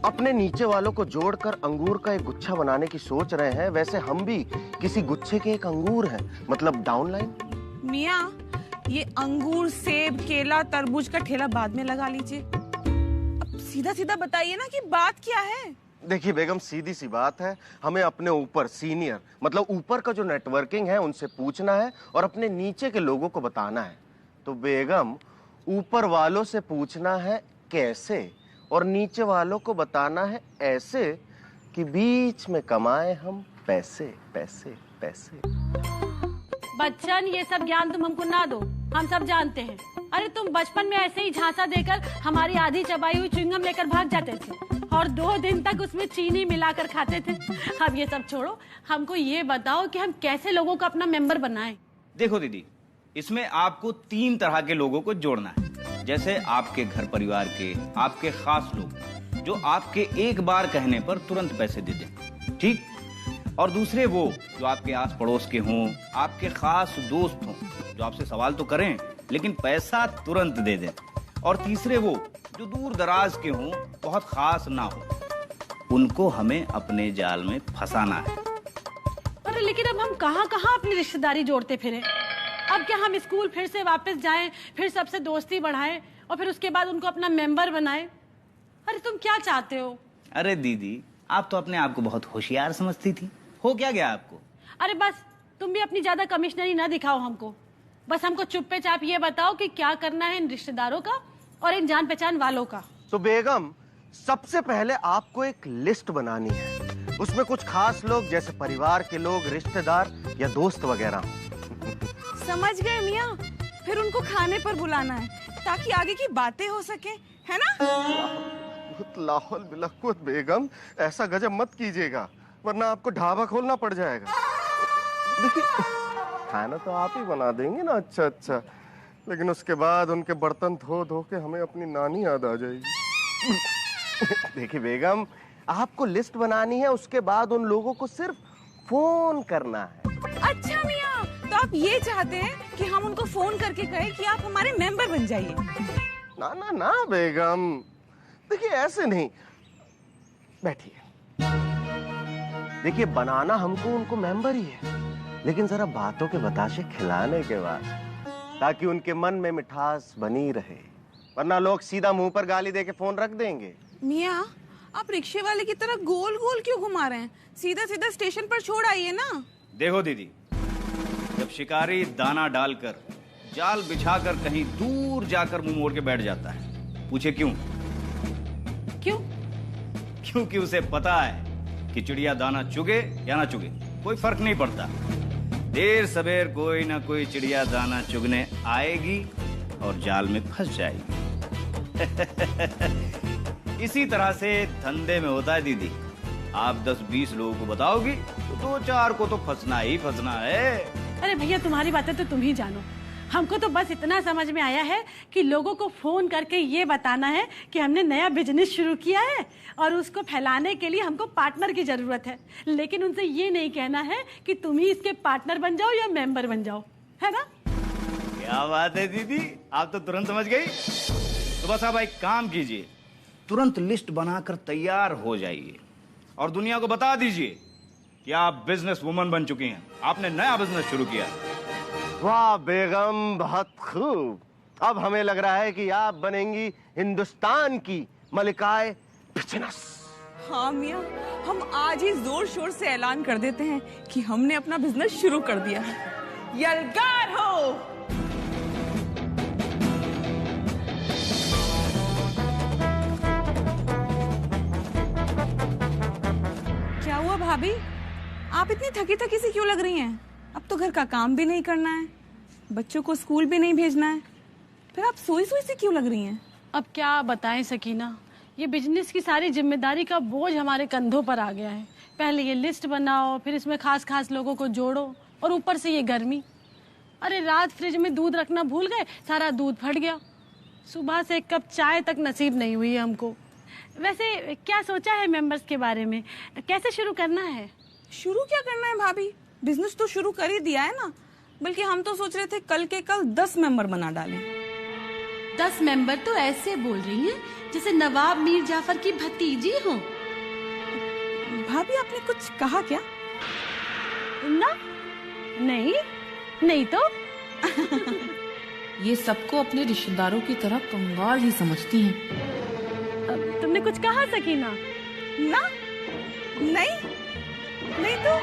अपने नीचे वालों को जोड़कर अंगूर का एक गुच्छा बनाने की सोच रहे हैं, वैसे हम भी किसी गुच्छे के एक अंगूर हैं, मतलब डाउनलाइन। मियाँ, ये अंगूर, सेब, केला, तरबूज का ठेला बाद में लगा लीजिए, अब सीधा सीधा बताइए ना कि बात क्या है? देखिए बेगम, सीधी सी बात है, हमें अपने ऊपर सीनियर, मतलब ऊपर का जो नेटवर्किंग है उनसे पूछना है और अपने नीचे के लोगों को बताना है। तो बेगम, ऊपर वालों से पूछना है कैसे और नीचे वालों को बताना है ऐसे, कि बीच में कमाए हम पैसे पैसे पैसे। बच्चन, ये सब ज्ञान तुम हमको ना दो, हम सब जानते हैं। अरे तुम बचपन में ऐसे ही झांसा देकर हमारी आधी चबाई हुई च्युइंगम लेकर भाग जाते थे और 2 दिन तक उसमें चीनी मिलाकर खाते थे। अब ये सब छोड़ो, हमको ये बताओ कि हम कैसे लोगों को अपना मेंबर बनाएं। देखो दीदी, इसमें आपको 3 तरह के लोगों को जोड़ना है। जैसे आपके घर परिवार के, आपके खास लोग जो आपके एक बार कहने पर तुरंत पैसे दे दें, ठीक। और दूसरे वो जो आपके आस पड़ोस के हों, आपके खास दोस्त हों, जो आपसे सवाल तो करें लेकिन पैसा तुरंत दे दें। और तीसरे वो जो दूर दराज के हों, बहुत खास ना हो, उनको हमें अपने जाल में फंसाना है। अरे लेकिन अब हम कहाँ कहाँ अपनी रिश्तेदारी जोड़ते फिरें? अब क्या हम स्कूल फिर से वापस जाएं, फिर सबसे दोस्ती बढ़ाएं और फिर उसके बाद उनको अपना मेंबर बनाएं? अरे तुम क्या चाहते हो? अरे दीदी, आप तो अपने आप को बहुत होशियार समझती थी। हो क्या गया आपको? अरे बस, तुम भी अपनी ज्यादा कमिश्नरी ना दिखाओ हमको। बस हमको चुप्पे चाप ये बताओ कि क्या करना है इन रिश्तेदारों का और इन जान पहचान वालों का। तो बेगम, सबसे पहले आपको एक लिस्ट बनानी है। उसमें कुछ खास लोग जैसे परिवार के लोग, रिश्तेदार या दोस्त वगैरह। समझ गए मियाँ, फिर उनको खाने पर बुलाना है ताकि आगे की बातें हो सके, है ना? लाहौल बिलकुत बेगम, ऐसा गजब मत कीजिएगा वरना आपको ढाबा खोलना पड़ जाएगा। देखिए, खाना तो आप ही बना देंगे ना अच्छा अच्छा, लेकिन उसके बाद उनके बर्तन धो धो के हमें अपनी नानी याद आ जाएगी। देखिए बेगम, आपको लिस्ट बनानी है, उसके बाद उन लोगों को सिर्फ फोन करना है। अच्छा मियाँ, तो आप ये चाहते हैं कि हम उनको फोन करके कहें कि आप हमारे मेंबर बन जाइए? ना ना ना बेगम, देखिए ऐसे नहीं। बैठिए। देखिए, बनाना हमको उनको मेंबर ही है, लेकिन जरा बातों के बताशे खिलाने के बाद, ताकि उनके मन में मिठास बनी रहे, वरना लोग सीधा मुंह पर गाली देके फोन रख देंगे। मियाँ, आप रिक्शे वाले की तरह गोल गोल क्यों घुमा रहे हैं? सीधा सीधा स्टेशन पर छोड़ आइए ना। देखो दीदी, जब शिकारी दाना डालकर जाल बिछाकर कहीं दूर जाकर मुंह मोड़ के बैठ जाता है, पूछे क्यों? क्यों? क्योंकि उसे पता है कि चिड़िया दाना चुगे या ना चुगे कोई फर्क नहीं पड़ता, देर सवेर कोई ना कोई चिड़िया दाना चुगने आएगी और जाल में फंस जाएगी। इसी तरह से धंधे में होता है दीदी। आप 10-20 लोगों को बताओगी तो 2-4 को तो फंसना ही फंसना है। अरे भैया, तुम्हारी बातें तो तुम ही जानो। हमको तो बस इतना समझ में आया है कि लोगों को फोन करके ये बताना है कि हमने नया बिजनेस शुरू किया है और उसको फैलाने के लिए हमको पार्टनर की जरूरत है। लेकिन उनसे ये नहीं कहना है कि तुम ही इसके पार्टनर बन जाओ या मेंबर बन जाओ, है ना? क्या बात है दीदी, आप तो तुरंत समझ गई। तो बस आप एक काम कीजिए, तुरंत लिस्ट बनाकर तैयार हो जाइए और दुनिया को बता दीजिए कि आप बिजनेस वुमन बन चुकी हैं, आपने नया बिजनेस शुरू किया। वाह बेगम, बहुत खूब। अब हमें लग रहा है कि आप बनेंगी हिंदुस्तान की मलिकाए बिजनेस। हाँ मियाँ, हम आज ही जोर शोर से ऐलान कर देते हैं कि हमने अपना बिजनेस शुरू कर दिया है। यलगार हो। क्या हुआ भाभी, आप इतनी थकी थकी सी क्यों लग रही हैं? अब तो घर का काम भी नहीं करना है, बच्चों को स्कूल भी नहीं भेजना है, फिर आप सोई सोई सी क्यों लग रही हैं? अब क्या बताएं सकीना, ये बिजनेस की सारी जिम्मेदारी का बोझ हमारे कंधों पर आ गया है। पहले ये लिस्ट बनाओ, फिर इसमें खास खास लोगों को जोड़ो और ऊपर से ये गर्मी। अरे रात फ्रिज में दूध रखना भूल गए, सारा दूध फट गया। सुबह से 1 कप चाय तक नसीब नहीं हुई है हमको। वैसे क्या सोचा है मेंबर्स के बारे में, कैसे शुरू करना है? शुरू क्या करना है भाभी, बिजनेस तो शुरू कर ही दिया है ना। बल्कि हम तो सोच रहे थे कल के कल 10 मेंबर बना डालें। 10 मेंबर तो ऐसे बोल रही हैं जैसे नवाब मीर जाफर की भतीजी हो। भाभी, आपने कुछ कहा क्या? ना, नहीं तो। ये सबको अपने रिश्तेदारों की तरह कंगाल ही समझती हैं। तुमने कुछ कहा सकीना? ना, नहीं तो।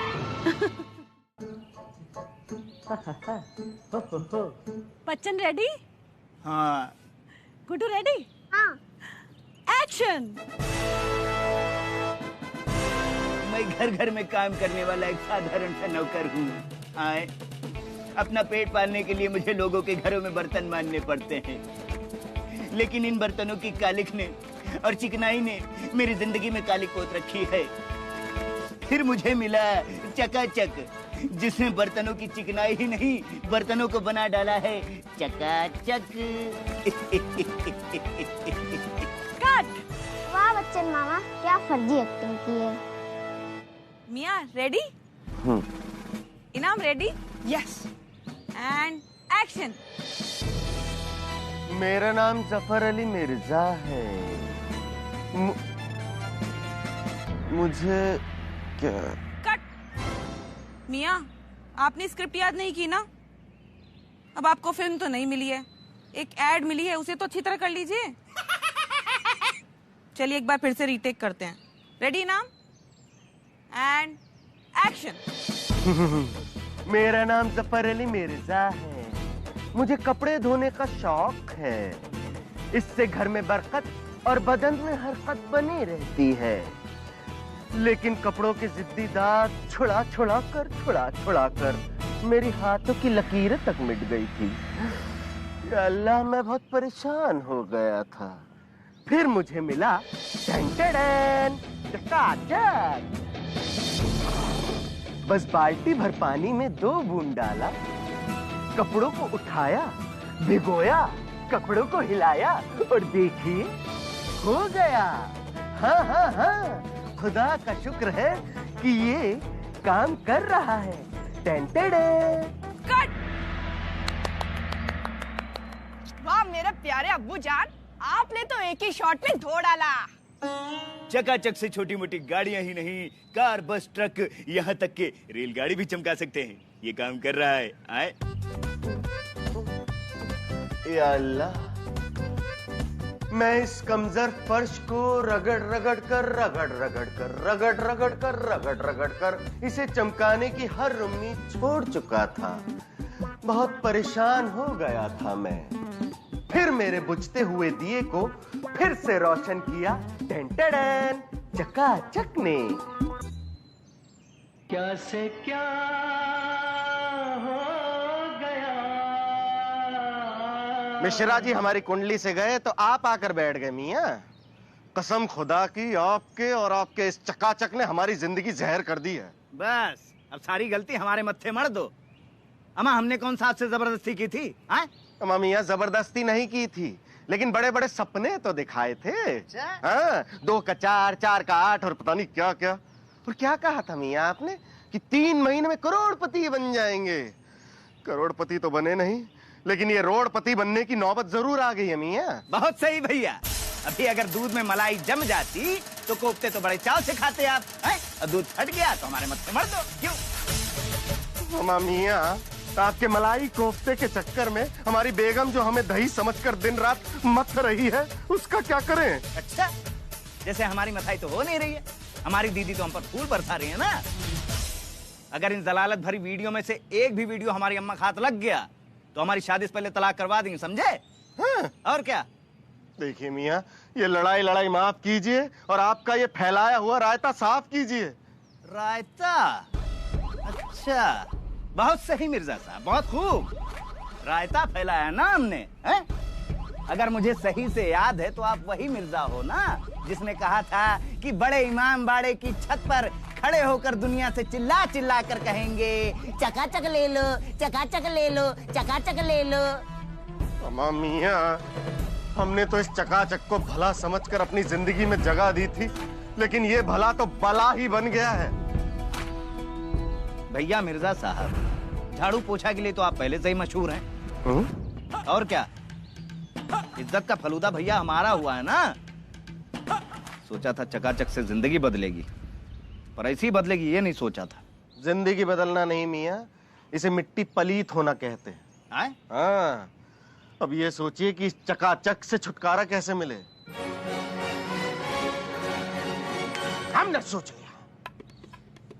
बच्चन रेडी? हाँ। गुड्डू रेडी? हाँ। एक्शन। मैं घर घर में काम करने वाला एक साधारण सा नौकर हूँ। आए, अपना पेट पालने के लिए मुझे लोगों के घरों में बर्तन मानने पड़ते हैं, लेकिन इन बर्तनों की कालिख ने और चिकनाई ने मेरी जिंदगी में कालिख पोत रखी है। फिर मुझे मिला चकाचक, जिसने बर्तनों की चिकनाई ही नहीं बर्तनों को बना डाला है चकाचक। वाह बच्चन मामा, क्या फर्जी एक्टिंग की है। मिया रेडी? इनाम रेडी? यस। And action. मेरा नाम जफर अली मिर्जा है। मुझे क्या? कट। मिया, आपने स्क्रिप्ट याद नहीं की ना? अब आपको फिल्म तो नहीं मिली है, एक एड मिली है, उसे तो अच्छी तरह कर लीजिए। चलिए एक बार फिर से रीटेक करते हैं। रेडी नाम एंड एक्शन। मेरा नाम जफर अली मिर्जा है। मुझे कपड़े धोने का शौक है। इससे घर में बरकत और बदन में हरकत बनी रहती है। लेकिन कपड़ों के जिद्दी दाग छुड़ा छुड़ा कर मेरी हाथों की लकीरें तक मिट गई थी। या अल्लाह, मैं बहुत परेशान हो गया था। फिर मुझे मिला चकाचक। बस बाल्टी भर पानी में 2 बूंद डाला, कपड़ों को उठाया, भिगोया, कपड़ों को हिलाया और देखिए हो गया। हाँ, खुदा का शुक्र है कि ये काम कर रहा है। कट। वाह मेरे प्यारे अब्बू जान, आपने तो एक ही शॉट में धो डाला। चकाचक से छोटी मोटी गाड़ियां ही नहीं, कार, बस, ट्रक, यहाँ तक के रेलगाड़ी भी चमका सकते हैं। ये काम कर रहा है। आए। या अल्लाह, मैं इस कमजोर फर्श को रगड़ रगड़ कर इसे चमकाने की हर उम्मीद छोड़ चुका था। बहुत परेशान हो गया था मैं। फिर मेरे बुझते हुए दिए को फिर से रोशन किया चकाचक ने। क्या से क्या हो गया। मिश्रा जी हमारी कुंडली से गए तो आप आकर बैठ गए मियां। कसम खुदा की, आपके और आपके इस चकाचक ने हमारी जिंदगी जहर कर दी है। बस अब सारी गलती हमारे मत्थे मर दो। अम्मा, हमने कौन सा आपसे जबरदस्ती की थी? अम्मा मियां, जबरदस्ती नहीं की थी, लेकिन बड़े बड़े सपने तो दिखाए थे। हाँ, 2 का 4, 4 का 8 और पता नहीं क्या क्या। और क्या कहा था मियां आपने कि 3 महीने में करोड़पति बन जाएंगे। करोड़पति तो बने नहीं, लेकिन ये रोडपति बनने की नौबत जरूर आ गई है मियां। बहुत सही भैया। अभी अगर दूध में मलाई जम जाती तो कोफ्ते तो बड़े चाव से खाते आप। और दूध फट गया तो हमारे मत्थे मर दो। क्यों? अम्मा मियां, आपके मलाई कोफ्ते के चक्कर में हमारी बेगम जो हमें दही समझकर दिन रात मथ रही है, उसका क्या करें? अच्छा, जैसे हमारी मथाई तो हो नहीं रही है, हमारी दीदी तो हम पर फूल बरसा रही है ना। अगर इन जलालत भरी वीडियो में से एक भी वीडियो हमारी अम्मा का हाथ लग गया तो हमारी शादी से पहले तलाक करवा देंगे, समझे? हाँ। और क्या? देखिए मियां, ये लड़ाई माफ कीजिए और आपका ये फैलाया हुआ रायता साफ कीजिए। रायता? अच्छा, बहुत सही मिर्जा साहब, बहुत खूब। रायता फैलाया ना हमने, हैं? अगर मुझे सही से याद है तो आप वही मिर्जा हो ना जिसने कहा था कि बड़े इमाम बाड़े की छत पर खड़े होकर दुनिया से चिल्ला चिल्ला कर कहेंगे, चकाचक ले लो, चकाचक ले लो, चकाचक ले लो। अम्मा मियां, हमने तो इस चकाचक को भला समझकर अपनी जिंदगी में जगह दी थी, लेकिन ये भला तो बला ही बन गया है। भैया मिर्जा साहब, झाड़ू पोछा के लिए तो आप पहले से ही मशहूर हैं। और क्या, इज्जत का फलूदा भैया हमारा हुआ है ना। सोचा था चकाचक से जिंदगी बदलेगी, पर ऐसी बदलेगी ये नहीं सोचा था। जिंदगी बदलना नहीं मियां, इसे मिट्टी पलीत होना कहते हैं। हाँ, अब ये सोचिए कि इस चकाचक से छुटकारा कैसे मिले। हमने सोच लिया,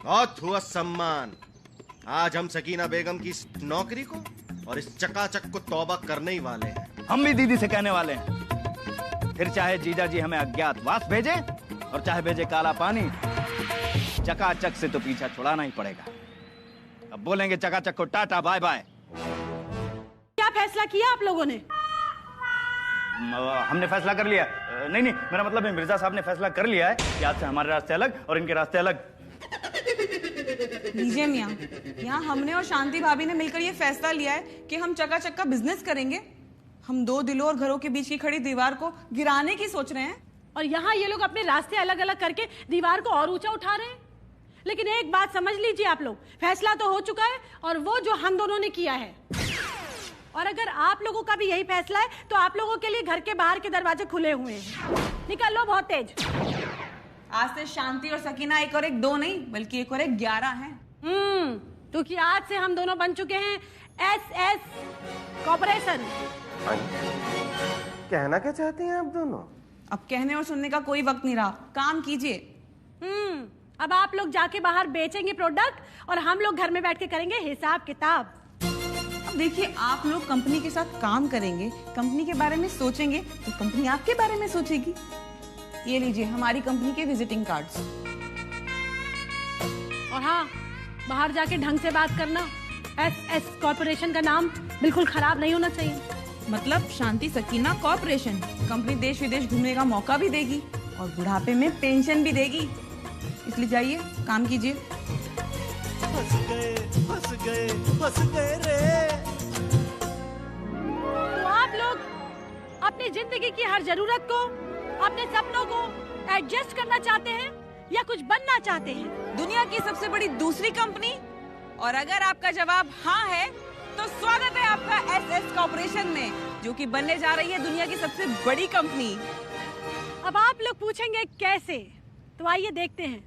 बहुत हुआ सम्मान। आज हम सकीना बेगम की इस नौकरी को और इस चकाचक को तौबा करने ही वाले हैं। हम भी दीदी से कहने वाले हैं, फिर चाहे जीजा जी हमें अज्ञातवास भेजे और चाहे भेजे काला पानी, चकाचक से तो पीछा छुड़ाना ही पड़ेगा। अब बोलेंगे चकाचक को टाटा बाय बाय। क्या फैसला किया आप लोगों ने? हमने फैसला कर लिया। नहीं, मेरा मतलब है मिर्जा साहब ने फैसला कर लिया है कि आज से हमारे रास्ते अलग और इनके रास्ते अलग। लीजिए मियाँ, यहाँ हमने और शांति भाभी ने मिलकर ये फैसला लिया है कि हम चकाचक का बिजनेस करेंगे। हम दो दिलों और घरों के बीच की खड़ी दीवार को गिराने की सोच रहे हैं। और यहाँ ये लोग अपने रास्ते अलग अलग करके दीवार को और ऊंचा उठा रहे हैं। लेकिन एक बात समझ लीजिए आप लोग, फैसला तो हो चुका है और वो जो हम दोनों ने किया है। और अगर आप लोगों का भी यही फैसला है तो आप लोगों के लिए घर के बाहर के दरवाजे खुले हुए हैं। निकल लो बहुत तेज। आज से शांति और सकीना एक और एक दो नहीं बल्कि एक और एक 11 हैं। क्योंकि आज से हम दोनों बन चुके हैं SS कॉर्पोरेशन। कहना क्या चाहती हैं आप दोनों? अब कहने और सुनने का कोई वक्त नहीं रहा, काम कीजिए। अब आप लोग जाके बाहर बेचेंगे प्रोडक्ट और हम लोग घर में बैठ के करेंगे हिसाब किताब। अब देखिए, आप लोग कंपनी के साथ काम करेंगे, कंपनी के बारे में सोचेंगे तो कंपनी आपके बारे में सोचेगी। ये लीजिए हमारी कंपनी के विजिटिंग कार्ड्स। और हाँ, बाहर जाके ढंग से बात करना। SS कॉर्पोरेशन का नाम बिल्कुल खराब नहीं होना चाहिए। मतलब शांति सकीना कॉर्पोरेशन। कंपनी देश विदेश घूमने का मौका भी देगी और बुढ़ापे में पेंशन भी देगी। इसलिए जाइए काम कीजिए। फंस गए रे। तो आप लोग अपनी जिंदगी की हर जरूरत को, अपने सपनों को एडजस्ट करना चाहते हैं या कुछ बनना चाहते हैं? दुनिया की सबसे बड़ी दूसरी कंपनी। और अगर आपका जवाब हाँ है तो स्वागत है आपका SS कॉर्पोरेशन में, जो कि बनने जा रही है दुनिया की सबसे बड़ी कंपनी। अब आप लोग पूछेंगे कैसे, तो आइए देखते हैं।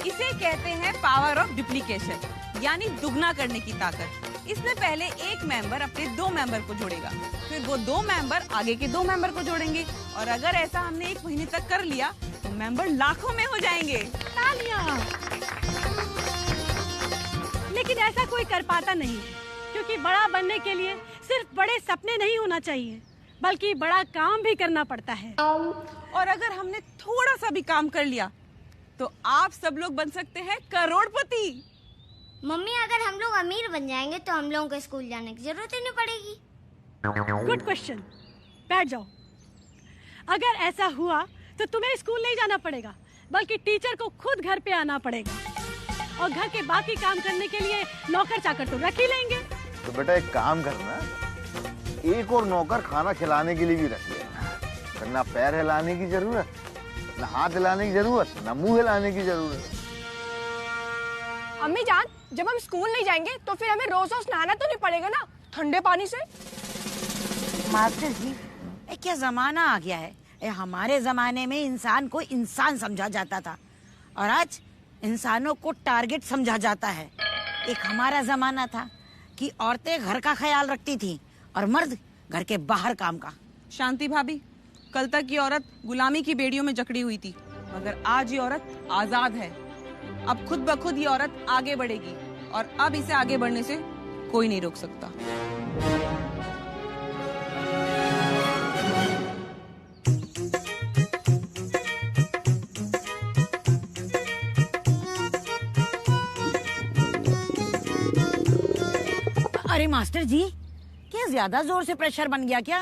इसे कहते हैं पावर ऑफ डुप्लीकेशन, यानी दुगना करने की ताकत। इसमें पहले एक मेंबर अपने 2 मेंबर को जोड़ेगा, फिर वो 2 मेंबर आगे के 2 मेंबर को जोड़ेंगे और अगर ऐसा हमने 1 महीने तक कर लिया तो मेंबर लाखों में हो जाएंगे। तालियां। लेकिन ऐसा कोई कर पाता नहीं, क्योंकि बड़ा बनने के लिए सिर्फ बड़े सपने नहीं होना चाहिए बल्कि बड़ा काम भी करना पड़ता है। और अगर हमने थोड़ा सा भी काम कर लिया तो आप सब लोग बन सकते हैं करोड़पति। मम्मी, अगर हम लोग अमीर बन जाएंगे तो हम लोगों को स्कूल जाने की जरूरत ही नहीं पड़ेगी। Good question. बैठ जाओ। अगर ऐसा हुआ तो तुम्हें स्कूल नहीं जाना पड़ेगा बल्कि टीचर को खुद घर पे आना पड़ेगा और घर के बाकी काम करने के लिए नौकर चाकर तो रख ही लेंगे। तो बेटा एक काम करना, एक और नौकर खाना खिलाने के लिए भी रख लेना। फिर ना पैर हिलाने की जरूरत, ना हाथ हिलाने की जरूरत, ना मुंह हिलाने की जरूरत। अम्मी जान, जब हम स्कूल नहीं जाएंगे तो फिर हमें रोज रोज नहाना तो नहीं पड़ेगा ना ठंडे पानी से? मास्टर जी, क्या जमाना आ गया है। हमारे जमाने में इंसान को इंसान समझा जाता था और आज इंसानों को टारगेट समझा जाता है। एक हमारा जमाना था कि औरतें घर का ख्याल रखती थी और मर्द घर के बाहर काम का। शांति भाभी, कल तक ये औरत गुलामी की बेड़ियों में जकड़ी हुई थी, मगर आज ये औरत आजाद है। अब खुद ब खुद ये औरत आगे बढ़ेगी और अब इसे आगे बढ़ने से कोई नहीं रोक सकता। अरे मास्टर जी, क्या ज्यादा जोर से प्रेशर बन गया क्या?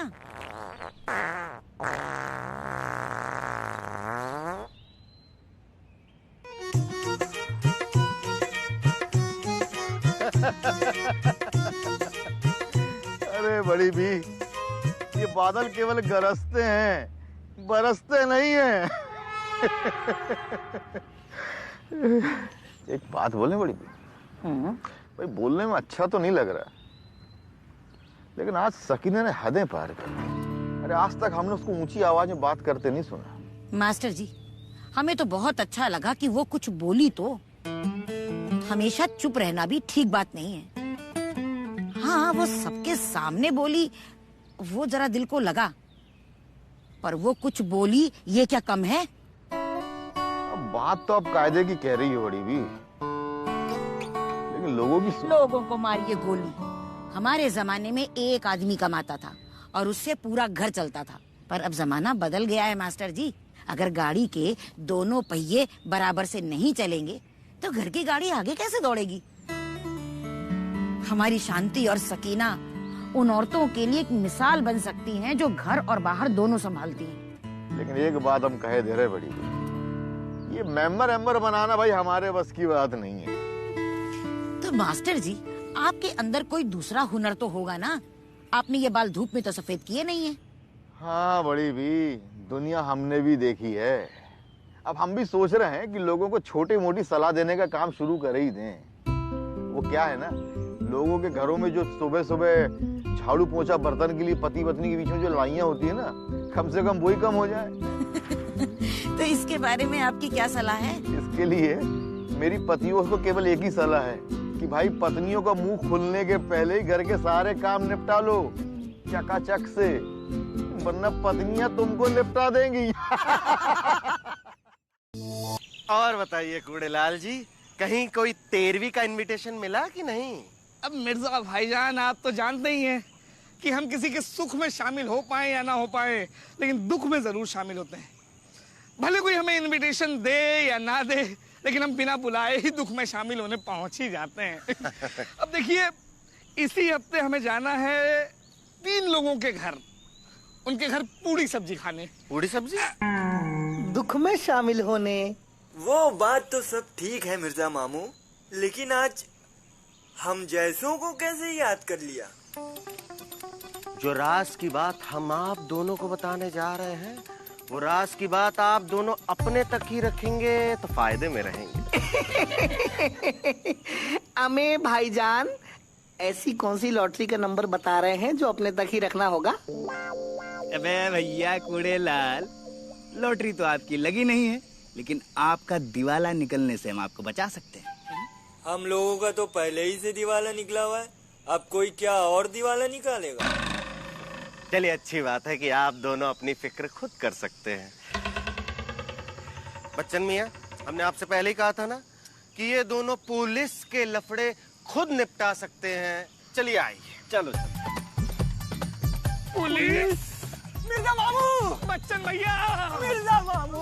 अरे बड़ी भी, ये बादल केवल गरजते हैं, बरसते नहीं हैं। एक बात बोले बड़ी भी, भाई बोलने में अच्छा तो नहीं लग रहा, लेकिन आज सकीना ने हदें पार कर दी। अरे आज तक हमने उसको ऊंची आवाज में बात करते नहीं सुना। मास्टर जी, हमें तो बहुत अच्छा लगा कि वो कुछ बोली तो। हमेशा चुप रहना भी ठीक बात नहीं है। हाँ, वो सबके सामने बोली, वो जरा दिल को लगा, पर वो कुछ बोली ये क्या कम है? अब बात तो आप कायदे की कह रही हो बड़ी भी, लेकिन लोगों की लोगों को मारिए गोली, हमारे जमाने में एक आदमी कमाता था और उससे पूरा घर चलता था, पर अब जमाना बदल गया है मास्टर जी। अगर गाड़ी के दोनों पहिए बराबर से नहीं चलेंगे तो घर की गाड़ी आगे कैसे दौड़ेगी? हमारी शांति और सकीना उन औरतों के लिए एक मिसाल बन सकती हैं जो घर और बाहर दोनों संभालती हैं। लेकिन एक बात हम कहे दे रहे बड़ी, ये मेंबर बनाना भाई हमारे बस की बात नहीं है। तो मास्टर जी, आपके अंदर कोई दूसरा हुनर तो होगा ना? आपने ये बाल धूप में तो सफेद किए नहीं है। हाँ बड़ी भी, दुनिया हमने भी देखी है। अब हम भी सोच रहे हैं कि लोगों को छोटी मोटी सलाह देने का काम शुरू कर ही दें। वो क्या है ना, लोगों के घरों में जो सुबह सुबह झाड़ू पोंछा बर्तन के लिए पति पत्नी के बीच में जो लड़ाइयाँ होती है ना, कम से कम वही कम हो जाए। तो इसके बारे में आपकी क्या सलाह है? इसके लिए मेरी पतियों को केवल एक ही सलाह है कि भाई पत्नियों का मुंह खुलने के पहले ही घर के सारे काम निपटा लो चकाचक से, वरना पत्नियां तुमको निपटा देंगी। और बताइए कूड़ेलाल जी, कहीं कोई 13वीं का इनविटेशन मिला कि नहीं? अब मिर्जा भाईजान, आप तो जानते ही हैं कि हम किसी के सुख में शामिल हो पाए या ना हो पाए, लेकिन दुख में जरूर शामिल होते हैं। भले कोई हमें इनविटेशन दे या ना दे, लेकिन हम बिना बुलाए ही दुख में शामिल होने पहुंच ही जाते हैं। अब देखिए, इसी हफ्ते हमें जाना है 3 लोगों के घर, उनके घर पूड़ी सब्जी खाने। पूड़ी सब्जी? दुख में शामिल होने। वो बात तो सब ठीक है मिर्जा मामू, लेकिन आज हम जैसों को कैसे याद कर लिया? जो राज की बात हम आप दोनों को बताने जा रहे हैं, वो राज की बात आप दोनों अपने तक ही रखेंगे तो फायदे में रहेंगे। अमे भाईजान, ऐसी कौन सी लॉटरी का नंबर बता रहे हैं जो अपने तक ही रखना होगा? अबे भैया कूड़ेलाल, लॉटरी तो आपकी लगी नहीं है, लेकिन आपका दिवाला निकलने से हम आपको बचा सकते हैं। हम लोगों का तो पहले ही से दिवाला निकला हुआ है, अब कोई क्या और दिवाला निकालेगा? चलिए, अच्छी बात है कि आप दोनों अपनी फिक्र खुद कर सकते हैं। बच्चन मियाँ, हमने आपसे पहले ही कहा था ना कि ये दोनों पुलिस के लफड़े खुद निपटा सकते हैं। चलिए आइए। चलो। पुलिस? मिर्जा मामू! बच्चन भैया! मिर्जा मामू!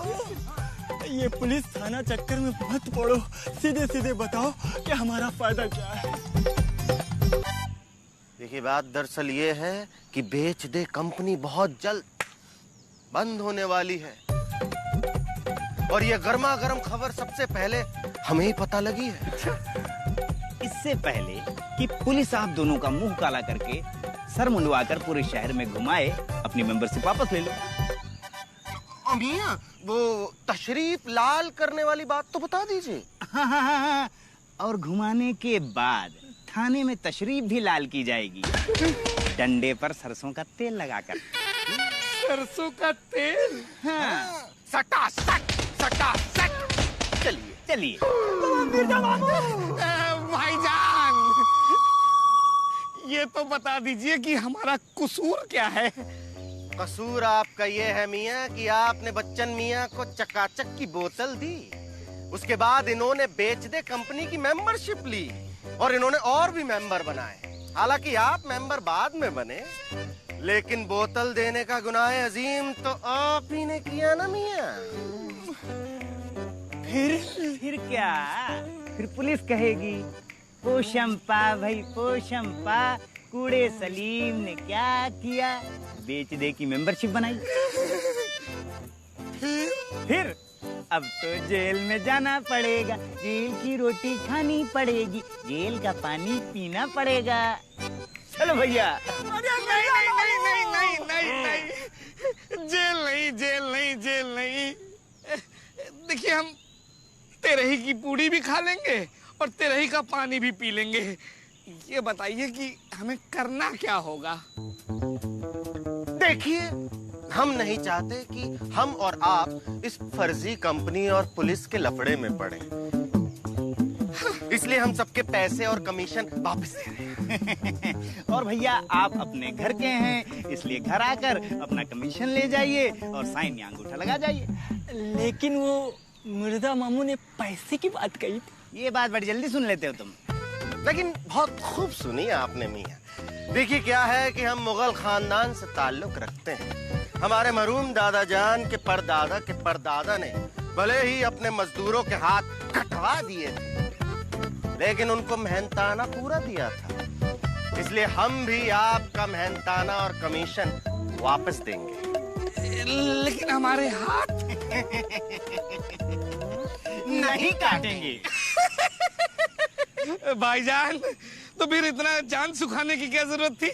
ये पुलिस थाना चक्कर में मत पड़ो, सीधे सीधे बताओ कि हमारा फायदा क्या है। देखिए, बात दरअसल ये है कि बेच दे कंपनी बहुत जल्द बंद होने वाली है, और ये गर्मा गर्म खबर सबसे पहले हमें ही पता लगी है। इससे पहले कि पुलिस आप दोनों का मुंह काला करके सर मुंडवाकर पूरे शहर में घुमाए, अपनी मेंबरशिप वापस ले लो। मियां, वो तशरीफ लाल करने वाली बात तो बता दीजिए। हाँ। और घुमाने के बाद थाने में तशरीफ भी लाल की जाएगी, डंडे पर सरसों का तेल लगाकर। सरसों का तेल? हाँ। सटा सट। चलिए। भाईजान, ये तो बता दीजिए कि हमारा कसूर क्या है? कसूर आपका ये है मियाँ कि आपने बच्चन मियाँ को चकाचक की बोतल दी, उसके बाद इन्होंने बेच दे कंपनी की मेंबरशिप ली और इन्होंने और भी मेंबर बनाए। हालांकि आप मेंबर बाद में बने, लेकिन बोतल देने का गुनाह अजीम तो आप ही ने किया ना मियाँ। फिर क्या? फिर पुलिस कहेगी, पोशंपा भाई पोशंपा, कूड़े सलीम ने क्या किया? बेच दे की मेंबरशिप बनाई। फिर अब तो जेल में जाना पड़ेगा, जेल की रोटी खानी पड़ेगी, जेल का पानी पीना पड़ेगा। चलो भैया। नहीं, जेल नहीं। देखिए, हम तेरही की पूड़ी भी खा लेंगे और तेरही का पानी भी पी लेंगे। ये बताइए कि हमें करना क्या होगा? देखिए, हम नहीं चाहते कि हम और आप इस फर्जी कंपनी और पुलिस के लफड़े में पड़े, इसलिए हम सबके पैसे और कमीशन वापस दे रहे हैं। और भैया, आप अपने घर के हैं, इसलिए घर आकर अपना कमीशन ले जाइए और साइन या अंगूठा लगा जाइए। लेकिन वो मिर्जा मामू ने पैसे की बात कही थी। ये बात बड़ी जल्दी सुन लेते हो तुम। लेकिन बहुत खूब सुनी आपने मियाँ। देखिए क्या है कि हम मुगल खानदान से ताल्लुक रखते हैं। हमारे मरहूम दादा जान के परदादा ने भले ही अपने मजदूरों के हाथ कटवा दिए थे, लेकिन उनको मेहनताना पूरा दिया था। इसलिए हम भी आपका मेहनताना और कमीशन वापस देंगे। लेकिन हमारे हाथ नहीं काटेंगे। भाईजान, तो फिर इतना जान सुखाने की क्या जरूरत थी?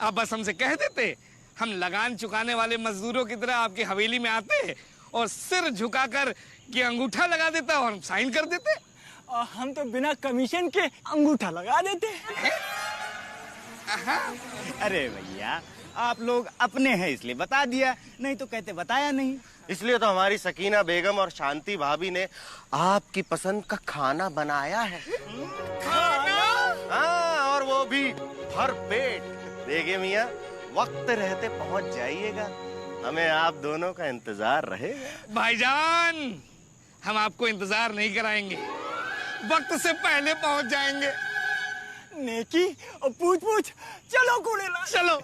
आप बस हमसे कह देते, हम लगान चुकाने वाले मजदूरों की तरह आपकी हवेली में आते और सिर झुकाकर ये अंगूठा लगा देता और हम साइन कर देते। और हम तो बिना कमीशन के अंगूठा लगा देते। अरे भैया, आप लोग अपने हैं इसलिए बता दिया, नहीं तो कहते बताया नहीं। इसलिए तो हमारी सकीना बेगम और शांति भाभी ने आपकी पसंद का खाना बनाया है। हाँ, और वो भी भर पेट। देखिए मियाँ, वक्त रहते पहुंच जाइएगा, हमें आप दोनों का इंतजार रहेगा। भाईजान, हम आपको इंतजार नहीं कराएंगे, वक्त से पहले पहुंच जाएंगे। नेकी और पूछ चलो कूड़ेलाल चलो।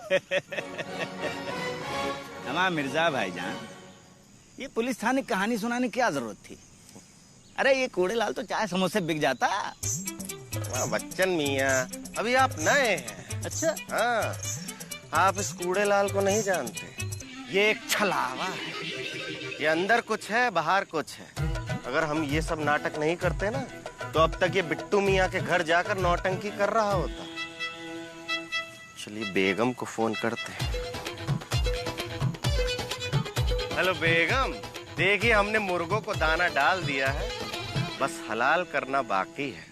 हमारा मिर्जा भाईजान, ये पुलिस थाने कहानी सुनाने की क्या जरूरत थी? अरे ये कूड़ेलाल तो चाय समोसे बिक जाता। बच्चन मियाँ, अभी आप नए हैं। अच्छा? हाँ, आप इस कूड़ेलाल को नहीं जानते। ये एक छलावा है। ये अंदर कुछ है, बाहर कुछ है। अगर हम ये सब नाटक नहीं करते ना, तो अब तक ये बिट्टू मियाँ के घर जाकर नौटंकी कर रहा होता। चलिए बेगम को फोन करते हैं। हेलो बेगम, देखिए हमने मुर्गों को दाना डाल दिया है, बस हलाल करना बाकी है।